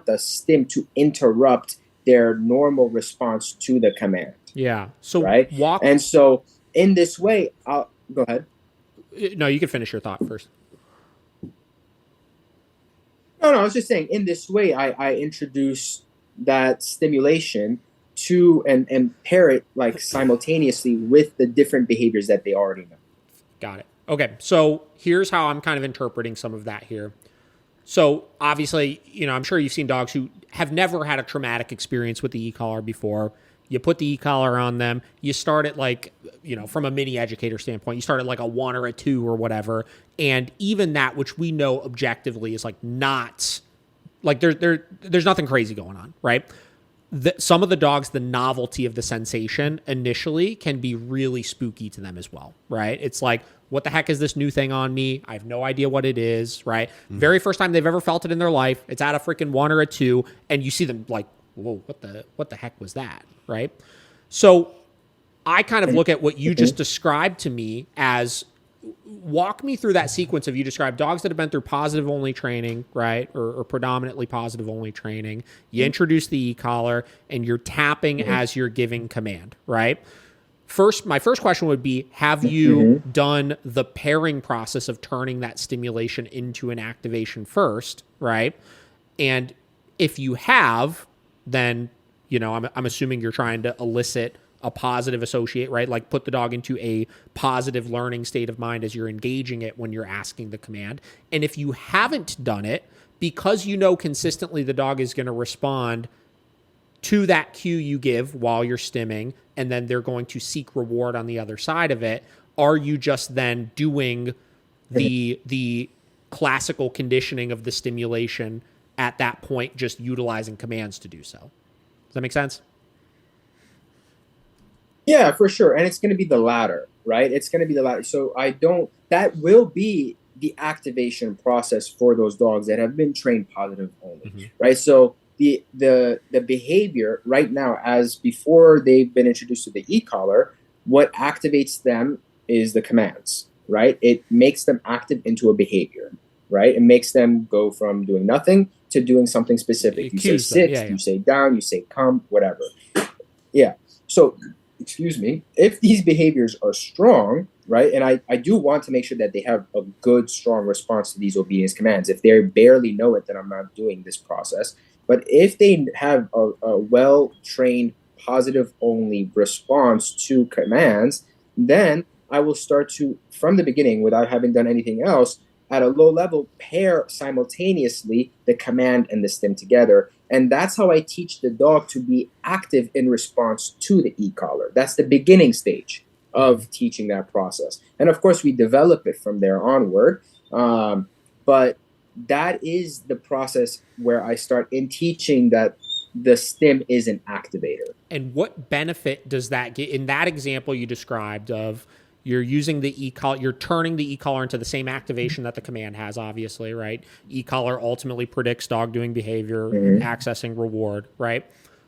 the stim to interrupt their normal response to the command. Yeah. So right. And so in this way, I'll go ahead. No, you can finish your thought first. No, I was just saying, in this way, I introduce that stimulation to and pair it like simultaneously with the different behaviors that they already know. Got it. Okay. So here's how I'm kind of interpreting some of that here. So obviously, I'm sure you've seen dogs who have never had a traumatic experience with the e-collar before. You put the e-collar on them. You start at like, from a mini educator standpoint, you start at like a 1 or a 2 or whatever. And even that, which we know objectively is like not, like there's nothing crazy going on, right? Some of the dogs, the novelty of the sensation initially can be really spooky to them as well, right? It's like, what the heck is this new thing on me? I have no idea what it is, right? Very first time they've ever felt it in their life. It's at a freaking 1 or a 2, and you see them like, whoa, what the heck was that, right? So I kind of look at what you just described to me as, walk me through that sequence of, you described dogs that have been through positive only training, right? Or predominantly positive only training. You introduce the e-collar and you're tapping as you're giving command, right? My first question would be, have you done the pairing process of turning that stimulation into an activation first, right? And if you have, then, I'm assuming you're trying to elicit a positive associate, right? Like put the dog into a positive learning state of mind as you're engaging it when you're asking the command. And if you haven't done it, because consistently the dog is going to respond to that cue you give while you're stimming, and then they're going to seek reward on the other side of it, are you just then doing the classical conditioning of the stimulation at that point, just utilizing commands to do so? Does that make sense? Yeah, for sure. And it's going to be the latter, right? It's going to be the latter. So that will be the activation process for those dogs that have been trained positive only, right? So the behavior right now, as before they've been introduced to the e-collar, what activates them is the commands, right? It makes them active into a behavior, right? It makes them go from doing nothing to doing something specific. You say sit, you say down, you say come, whatever. Yeah. So, excuse me, if these behaviors are strong, right? And I do want to make sure that they have a good, strong response to these obedience commands. If they barely know it, then I'm not doing this process. But if they have a well-trained, positive-only response to commands, then I will start to, from the beginning, without having done anything else, at a low level, pair simultaneously the command and the stim together. And that's how I teach the dog to be active in response to the e-collar. That's the beginning stage of teaching that process. And of course, we develop it from there onward. But that is the process where I start in teaching that the stim is an activator. And what benefit does that get in that example you described of you're using the e-collar, you're turning the e-collar into the same activation that the command has, obviously, right? E-collar ultimately predicts dog doing behavior, accessing reward, right?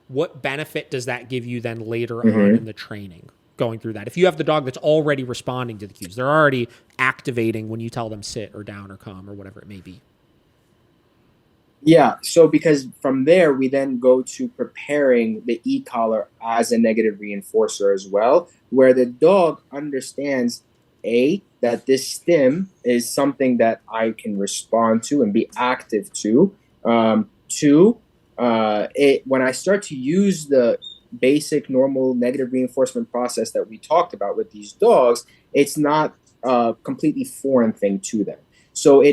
What benefit does that give you then later on in the training going through that? If you have the dog that's already responding to the cues, they're already activating when you tell them sit or down or come or whatever it may be. Yeah, so because from there, we then go to preparing the e-collar as a negative reinforcer as well, where the dog understands, A, that this stim is something that I can respond to and be active to. Two, when I start to use the basic normal negative reinforcement process that we talked about with these dogs, it's not a completely foreign thing to them. So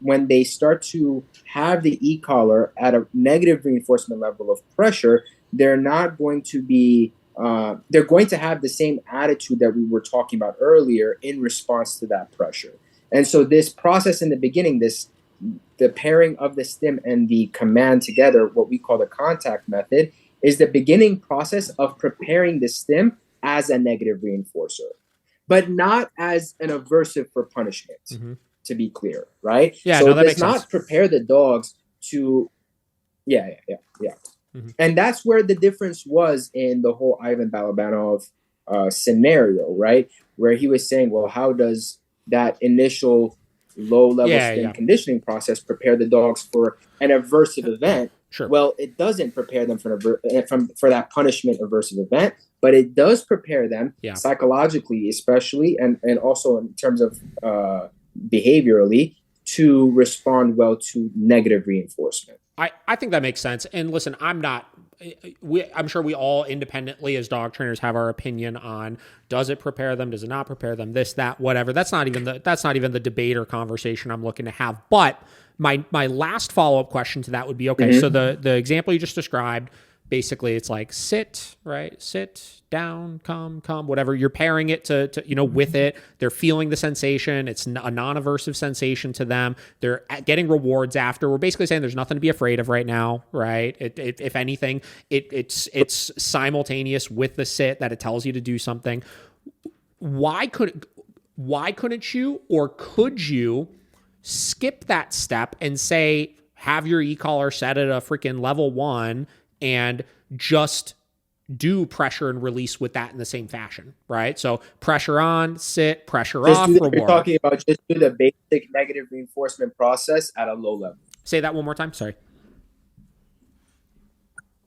when they start to have the e-collar at a negative reinforcement level of pressure, they're not going to be, they're going to have the same attitude that we were talking about earlier in response to that pressure. And so this process in the beginning, the pairing of the stim and the command together, what we call the contact method, is the beginning process of preparing the stim as a negative reinforcer, but not as an aversive for punishment. To be clear, right? Yeah, so no, that it makes does not sense. Prepare the dogs to, yeah. And that's where the difference was in the whole Ivan Balabanov scenario, right? Where he was saying, well, how does that initial low-level stim conditioning process prepare the dogs for an aversive event? Sure. Well, it doesn't prepare them for that punishment aversive event, but it does prepare them psychologically, especially, and also in terms of behaviorally, to respond well to negative reinforcement. I think that makes sense. And listen, I'm sure we all independently as dog trainers have our opinion on, does it prepare them? Does it not prepare them? This, that, whatever. That's not even the debate or conversation I'm looking to have. But my last follow-up question to that would be, okay, so the example you just described, basically it's like sit, right? Sit, down, come, whatever. You're pairing it to with it. They're feeling the sensation. It's a non-aversive sensation to them. They're getting rewards after. We're basically saying there's nothing to be afraid of right now, right? If anything, it's simultaneous with the sit that it tells you to do something. Why couldn't you, or could you skip that step and say, have your e-collar set at a freaking level 1 and just do pressure and release with that in the same fashion, right? So pressure on, sit, pressure off, reward. You're talking about just do the basic negative reinforcement process at a low level. Say that one more time. Sorry.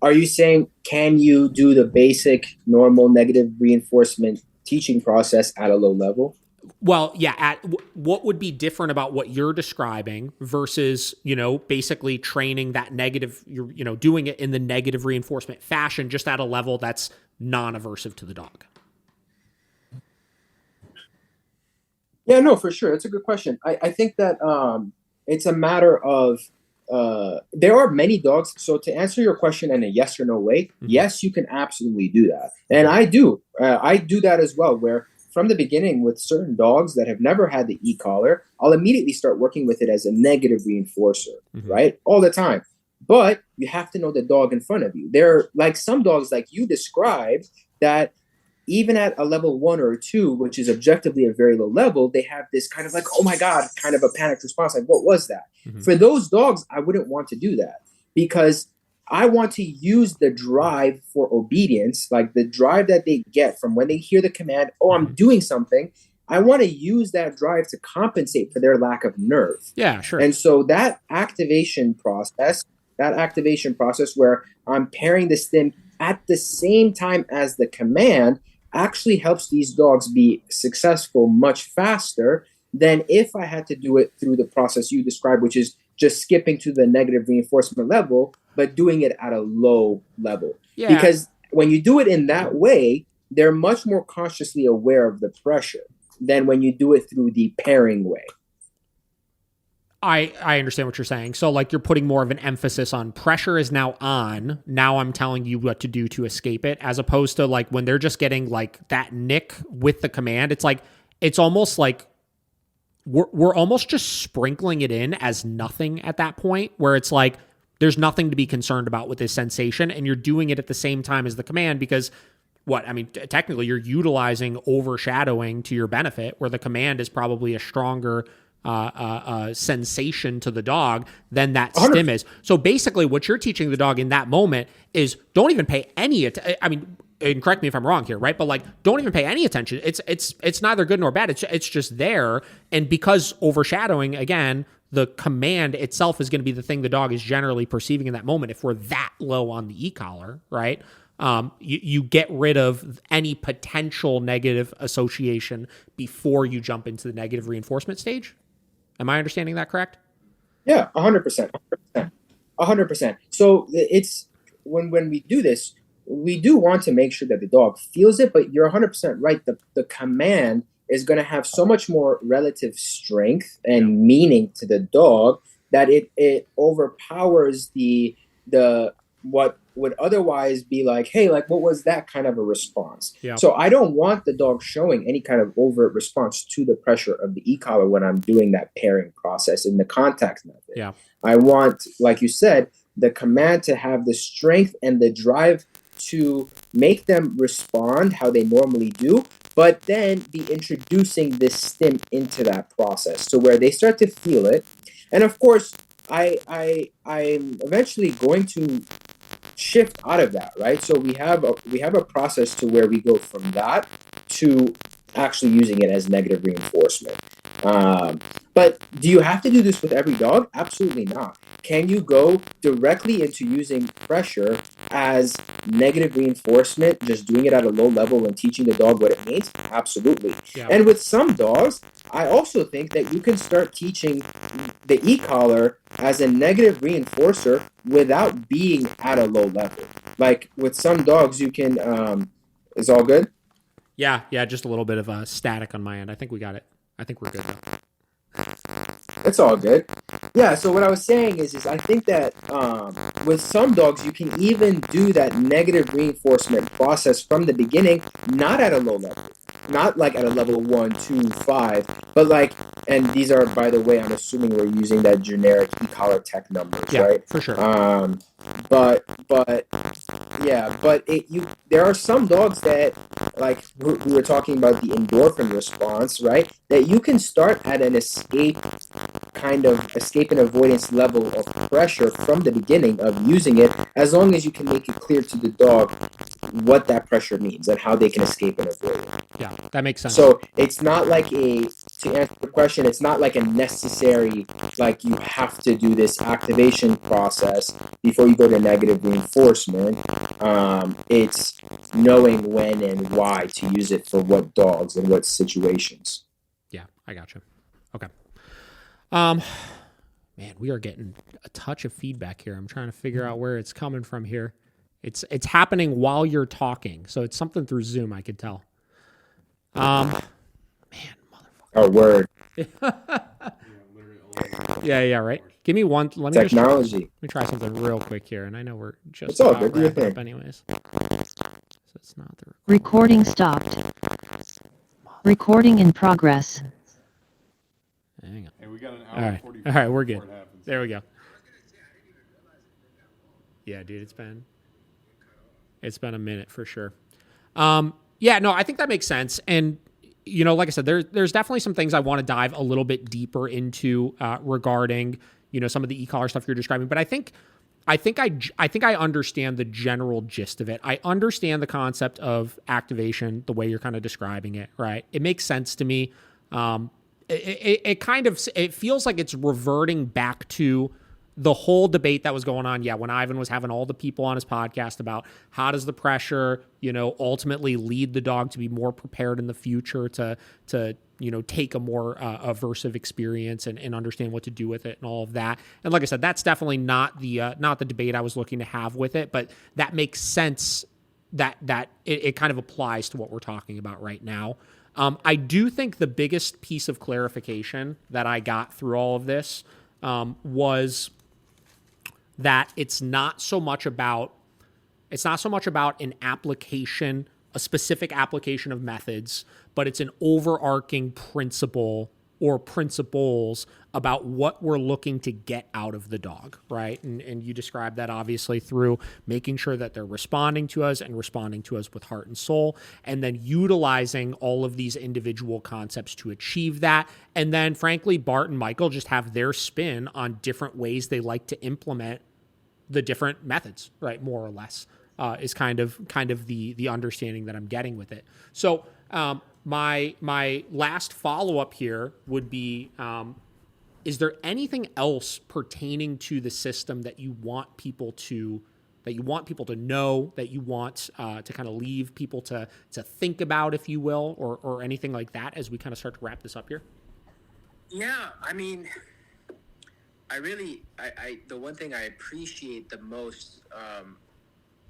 Are you saying, can you do the basic normal negative reinforcement teaching process at a low level? Well, yeah. What would be different about what you're describing versus, basically training that negative, doing it in the negative reinforcement fashion, just at a level that's non-aversive to the dog? Yeah, no, for sure. It's a good question. I think that it's a matter of, there are many dogs. So to answer your question in a yes or no way, yes, you can absolutely do that. And I do that as well, where from the beginning with certain dogs that have never had the e-collar, I'll immediately start working with it as a negative reinforcer, right? All the time. But you have to know the dog in front of you. They're like some dogs like you described that even at a level 1 or 2, which is objectively a very low level, they have this kind of like, oh my God, kind of a panicked response. Like, what was that? For those dogs, I wouldn't want to do that because I want to use the drive for obedience, like the drive that they get from when they hear the command, oh, I'm doing something. I want to use that drive to compensate for their lack of nerve. Yeah, sure. And so that activation process where I'm pairing the stim at the same time as the command actually helps these dogs be successful much faster than if I had to do it through the process you described, which is just skipping to the negative reinforcement level, but doing it at a low level. Yeah. Because when you do it in that way, they're much more consciously aware of the pressure than when you do it through the pairing way. I understand what you're saying. So like you're putting more of an emphasis on pressure is now on. Now I'm telling you what to do to escape it, as opposed to like when they're just getting like that nick with the command. It's like, it's almost like we're almost just sprinkling it in as nothing at that point, where it's like, there's nothing to be concerned about with this sensation. And you're doing it at the same time as the command because technically you're utilizing overshadowing to your benefit, where the command is probably a stronger sensation to the dog than that 100%. stim is. So basically what you're teaching the dog in that moment is don't even pay any attention. And correct me if I'm wrong here, right? But like, don't even pay any attention. It's neither good nor bad. It's just there. And because overshadowing, again, the command itself is going to be the thing the dog is generally perceiving in that moment. If we're that low on the e-collar, right? You get rid of any potential negative association before you jump into the negative reinforcement stage. Am I understanding that correct? Yeah, 100%. 100%. So it's when we do this, we do want to make sure that the dog feels it, but you're 100% right. The command is going to have so much more relative strength and meaning to the dog that it overpowers the what would otherwise be like, hey, like, what was that kind of a response? Yeah. So I don't want the dog showing any kind of overt response to the pressure of the e-collar when I'm doing that pairing process in the contact method. Yeah. I want, like you said, the command to have the strength and the drive to make them respond how they normally do, but then be introducing this stim into that process. So where they start to feel it. And of course, I'm eventually going to shift out of that, right? So we have a process to where we go from that to actually using it as negative reinforcement. But do you have to do this with every dog? Absolutely not. Can you go directly into using pressure as negative reinforcement, just doing it at a low level and teaching the dog what it means? Absolutely. Yeah. And with some dogs, I also think that you can start teaching the e-collar as a negative reinforcer without being at a low level. Like with some dogs, you can, is all good? Yeah, just a little bit of static on my end. I think we got it. I think we're good now. It's all good. Yeah, so what I was saying is I think that with some dogs, you can even do that negative reinforcement process from the beginning, not at a low level. Not like at a level 1, 2, 5, but like, and these are, by the way, I'm assuming we're using that generic e-collar tech numbers, right? For sure. But there are some dogs that, like we were talking about the endorphin response, right? That you can start at an escape and avoidance level of pressure from the beginning of using it, as long as you can make it clear to the dog what that pressure means and how they can escape and avoid it. Yeah, that makes sense. So it's not like to answer the question, it's not like a necessary, like you have to do this activation process before you go to negative reinforcement. It's knowing when and why to use it for what dogs and what situations. Yeah, I got you. Okay. Man, we are getting a touch of feedback here. I'm trying to figure out where it's coming from here. It's happening while you're talking, so it's something through Zoom, I could tell. Man, motherfucker. Oh, word. Yeah, right. Give me one. Let me Technology. Let me try something real quick here, and I know we're just it's all good. Do your thing. Up anyways. So it's not the recording stopped. Recording in progress. Hang on. Hey, we got an hour. All right, we're good. There we go. Yeah, dude, it's been a minute for sure. Yeah, no, I think that makes sense. And, you know, like I said, there's definitely some things I want to dive a little bit deeper into regarding, you know, some of the e-collar stuff you're describing. But I think I understand the general gist of it. I understand the concept of activation, the way you're kind of describing it, right? It makes sense to me. It feels like it's reverting back to the whole debate that was going on, when Ivan was having all the people on his podcast about how does the pressure, you know, ultimately lead the dog to be more prepared in the future to you know, take a more aversive experience and understand what to do with it and all of that. And like I said, that's definitely not the debate I was looking to have with it, but that makes sense that it kind of applies to what we're talking about right now. I do think the biggest piece of clarification that I got through all of this was that it's not so much about an application, a specific application of methods, but it's an overarching principle or principles about what we're looking to get out of the dog, right? And you describe that obviously through making sure that they're responding to us and responding to us with heart and soul, and then utilizing all of these individual concepts to achieve that. And then frankly, Bart and Michael just have their spin on different ways they like to implement the different methods, right? More or less, is kind of the understanding that I'm getting with it. So my last follow-up here would be, is there anything else pertaining to the system that you want people to know, that you want to kind of leave people to think about, if you will, or anything like that as we kind of start to wrap this up here? Yeah, I mean, the one thing I appreciate the most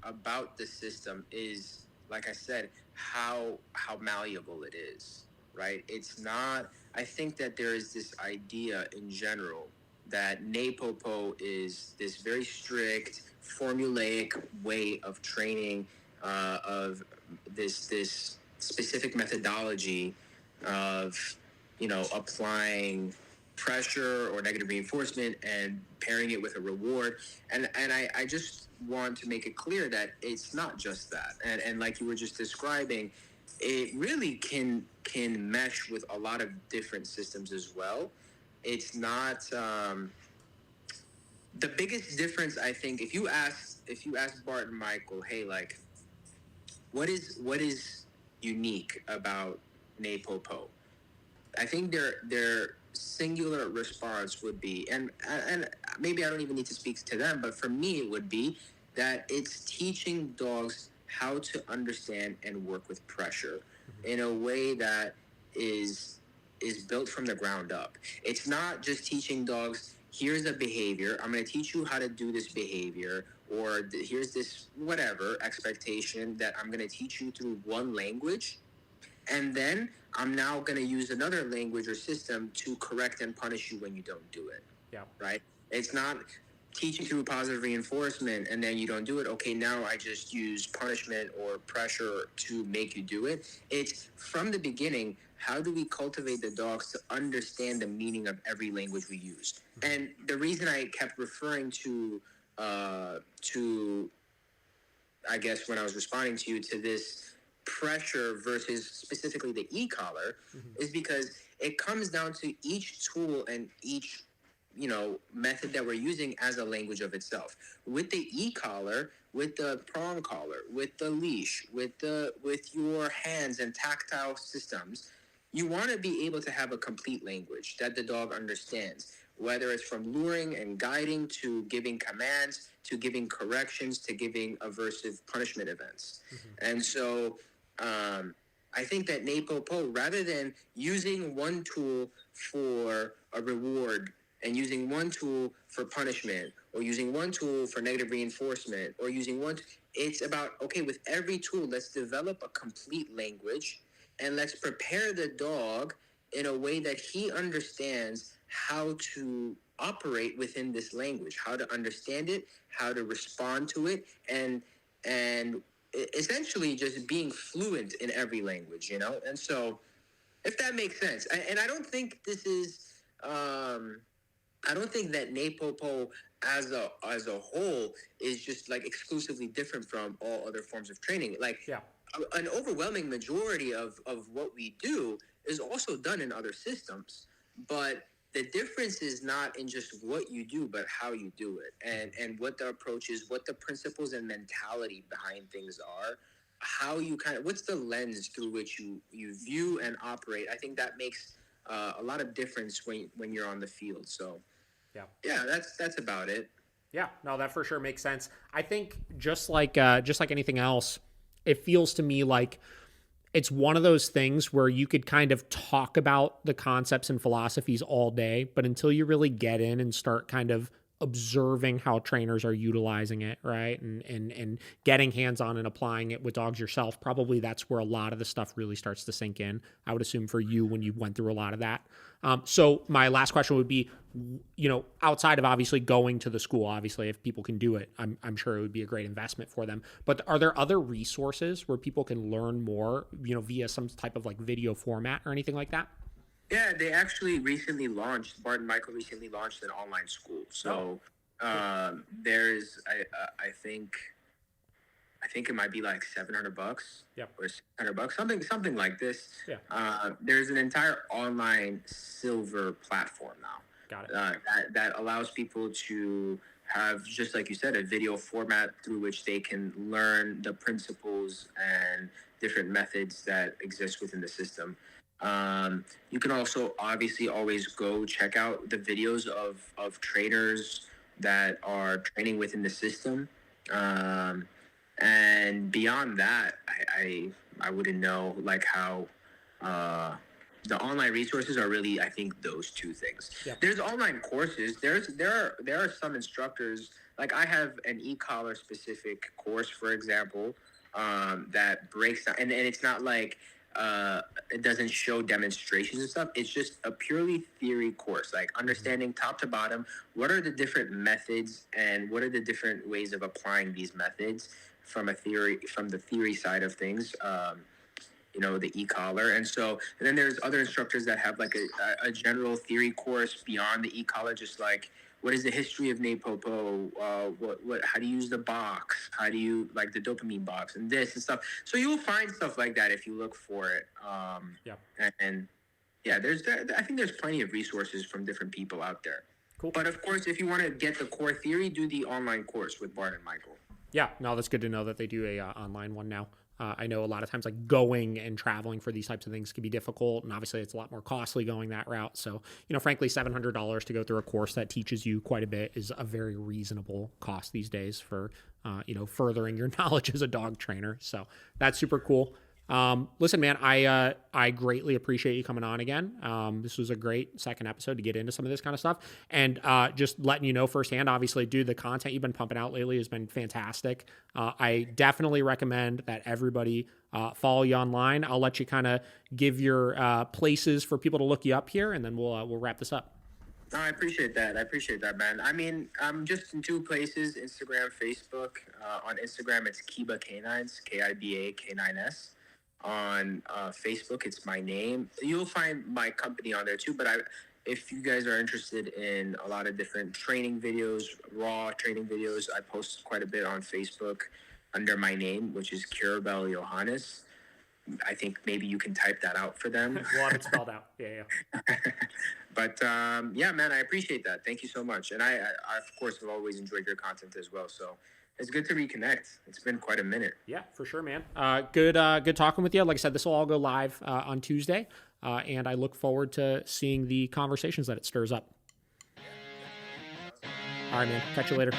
about the system is, like I said, how malleable it is, right? It's not, I think that there is this idea in general that NePoPo is this very strict, formulaic way of training, of this specific methodology of, applying pressure or negative reinforcement and pairing it with a reward. And I just want to make it clear that it's not just that. And like you were just describing, it really can mesh with a lot of different systems as well. It's not the biggest difference, I think, if you ask Bart and Michael, hey, like, what is unique about NePoPo? I think their singular response would be, and maybe I don't even need to speak to them, but for me it would be that it's teaching dogs how to understand and work with pressure in a way that is built from the ground up. It's not just teaching dogs, here's a behavior, I'm going to teach you how to do this behavior, or here's this whatever expectation that I'm going to teach you through one language, and then I'm now going to use another language or system to correct and punish you when you don't do it. Yeah. Right? It's not teaching through positive reinforcement and then you don't do it. Okay, now I just use punishment or pressure to make you do it. It's from the beginning, how do we cultivate the dogs to understand the meaning of every language we use? And the reason I kept referring to I guess when I was responding to you, to this pressure versus specifically the e-collar, is because it comes down to each tool and each method that we're using as a language of itself. With the e-collar, with the prong collar, with the leash, with your hands and tactile systems, you want to be able to have a complete language that the dog understands, whether it's from luring and guiding to giving commands to giving corrections to giving aversive punishment events. And so I think that NePoPo, rather than using one tool for a reward and using one tool for punishment or using one tool for negative reinforcement or using it's about, okay, with every tool, let's develop a complete language and let's prepare the dog in a way that he understands how to operate within this language, how to understand it, how to respond to it, and essentially just being fluent in every language, And so, if that makes sense, and I don't think this is, I don't think that NePoPo as a whole is just like exclusively different from all other forms of training. Like, an overwhelming majority of what we do is also done in other systems, but the difference is not in just what you do, but how you do it, and what the approach is, what the principles and mentality behind things are, how you what's the lens through which you view and operate. I think that makes a lot of difference when you're on the field. So yeah, that's about it. Yeah, no, that for sure makes sense. I think just like anything else, it feels to me like it's one of those things where you could kind of talk about the concepts and philosophies all day, but until you really get in and start kind of observing how trainers are utilizing it, right? And getting hands-on and applying it with dogs yourself, probably that's where a lot of the stuff really starts to sink in, I would assume, for you when you went through a lot of that. So my last question would be, outside of obviously going to the school, obviously if people can do it, I'm sure it would be a great investment for them. But are there other resources where people can learn more, via some type of like video format or anything like that? Yeah, they actually recently launched, Bart and Michael recently launched an online school. So there's, I think it might be like $700 or $600, something like this. Yeah. There's an entire online silver platform now. Got it. That allows people to have, just like you said, a video format through which they can learn the principles and different methods that exist within the system. You can also obviously always go check out the videos of trainers that are training within the system. And beyond that, I wouldn't know like how the online resources are really, I think, those two things. Yeah. There's online courses. There are some instructors, like I have an e-collar specific course, for example, that breaks down, and it's not like it doesn't show demonstrations and stuff. It's just a purely theory course, like understanding top to bottom what are the different methods and what are the different ways of applying these methods from the theory side of things. The e-collar. And then there's other instructors that have like a general theory course beyond the e-collar, just like what is the history of NePoPo, how do you use the box, how do you like the dopamine box and this and stuff. So you'll find stuff like that if you look for it. I think there's plenty of resources from different people out there. Cool. But of course, if you want to get the core theory, do the online course with Bart and Michael. Yeah, no, that's good to know that they do a online one now. I know a lot of times like going and traveling for these types of things can be difficult, and obviously it's a lot more costly going that route. So, frankly, $700 to go through a course that teaches you quite a bit is a very reasonable cost these days for, furthering your knowledge as a dog trainer. So that's super cool. Listen, man, I greatly appreciate you coming on again. This was a great second episode to get into some of this kind of stuff, and just letting you know firsthand, obviously, dude, the content you've been pumping out lately has been fantastic. I definitely recommend that everybody follow you online. I'll let you kind of give your places for people to look you up here, and then we'll wrap this up. No, I appreciate that, man. I mean, I'm just in two places, Instagram, Facebook. On Instagram, it's Kiba K9s, Kiba K9s. On Facebook, it's my name. You'll find my company on there too, but if you guys are interested in a lot of different training videos, raw training videos, I post quite a bit on Facebook under my name, which is Curabel Johannes. I think maybe you can type that out for them. We'll have it spelled out. Yeah. But man, I appreciate that. Thank you so much. And I of course, have always enjoyed your content as well. So it's good to reconnect. It's been quite a minute. Yeah, for sure, man. Good talking with you. Like I said, this will all go live on Tuesday, and I look forward to seeing the conversations that it stirs up. All right, man. Catch you later.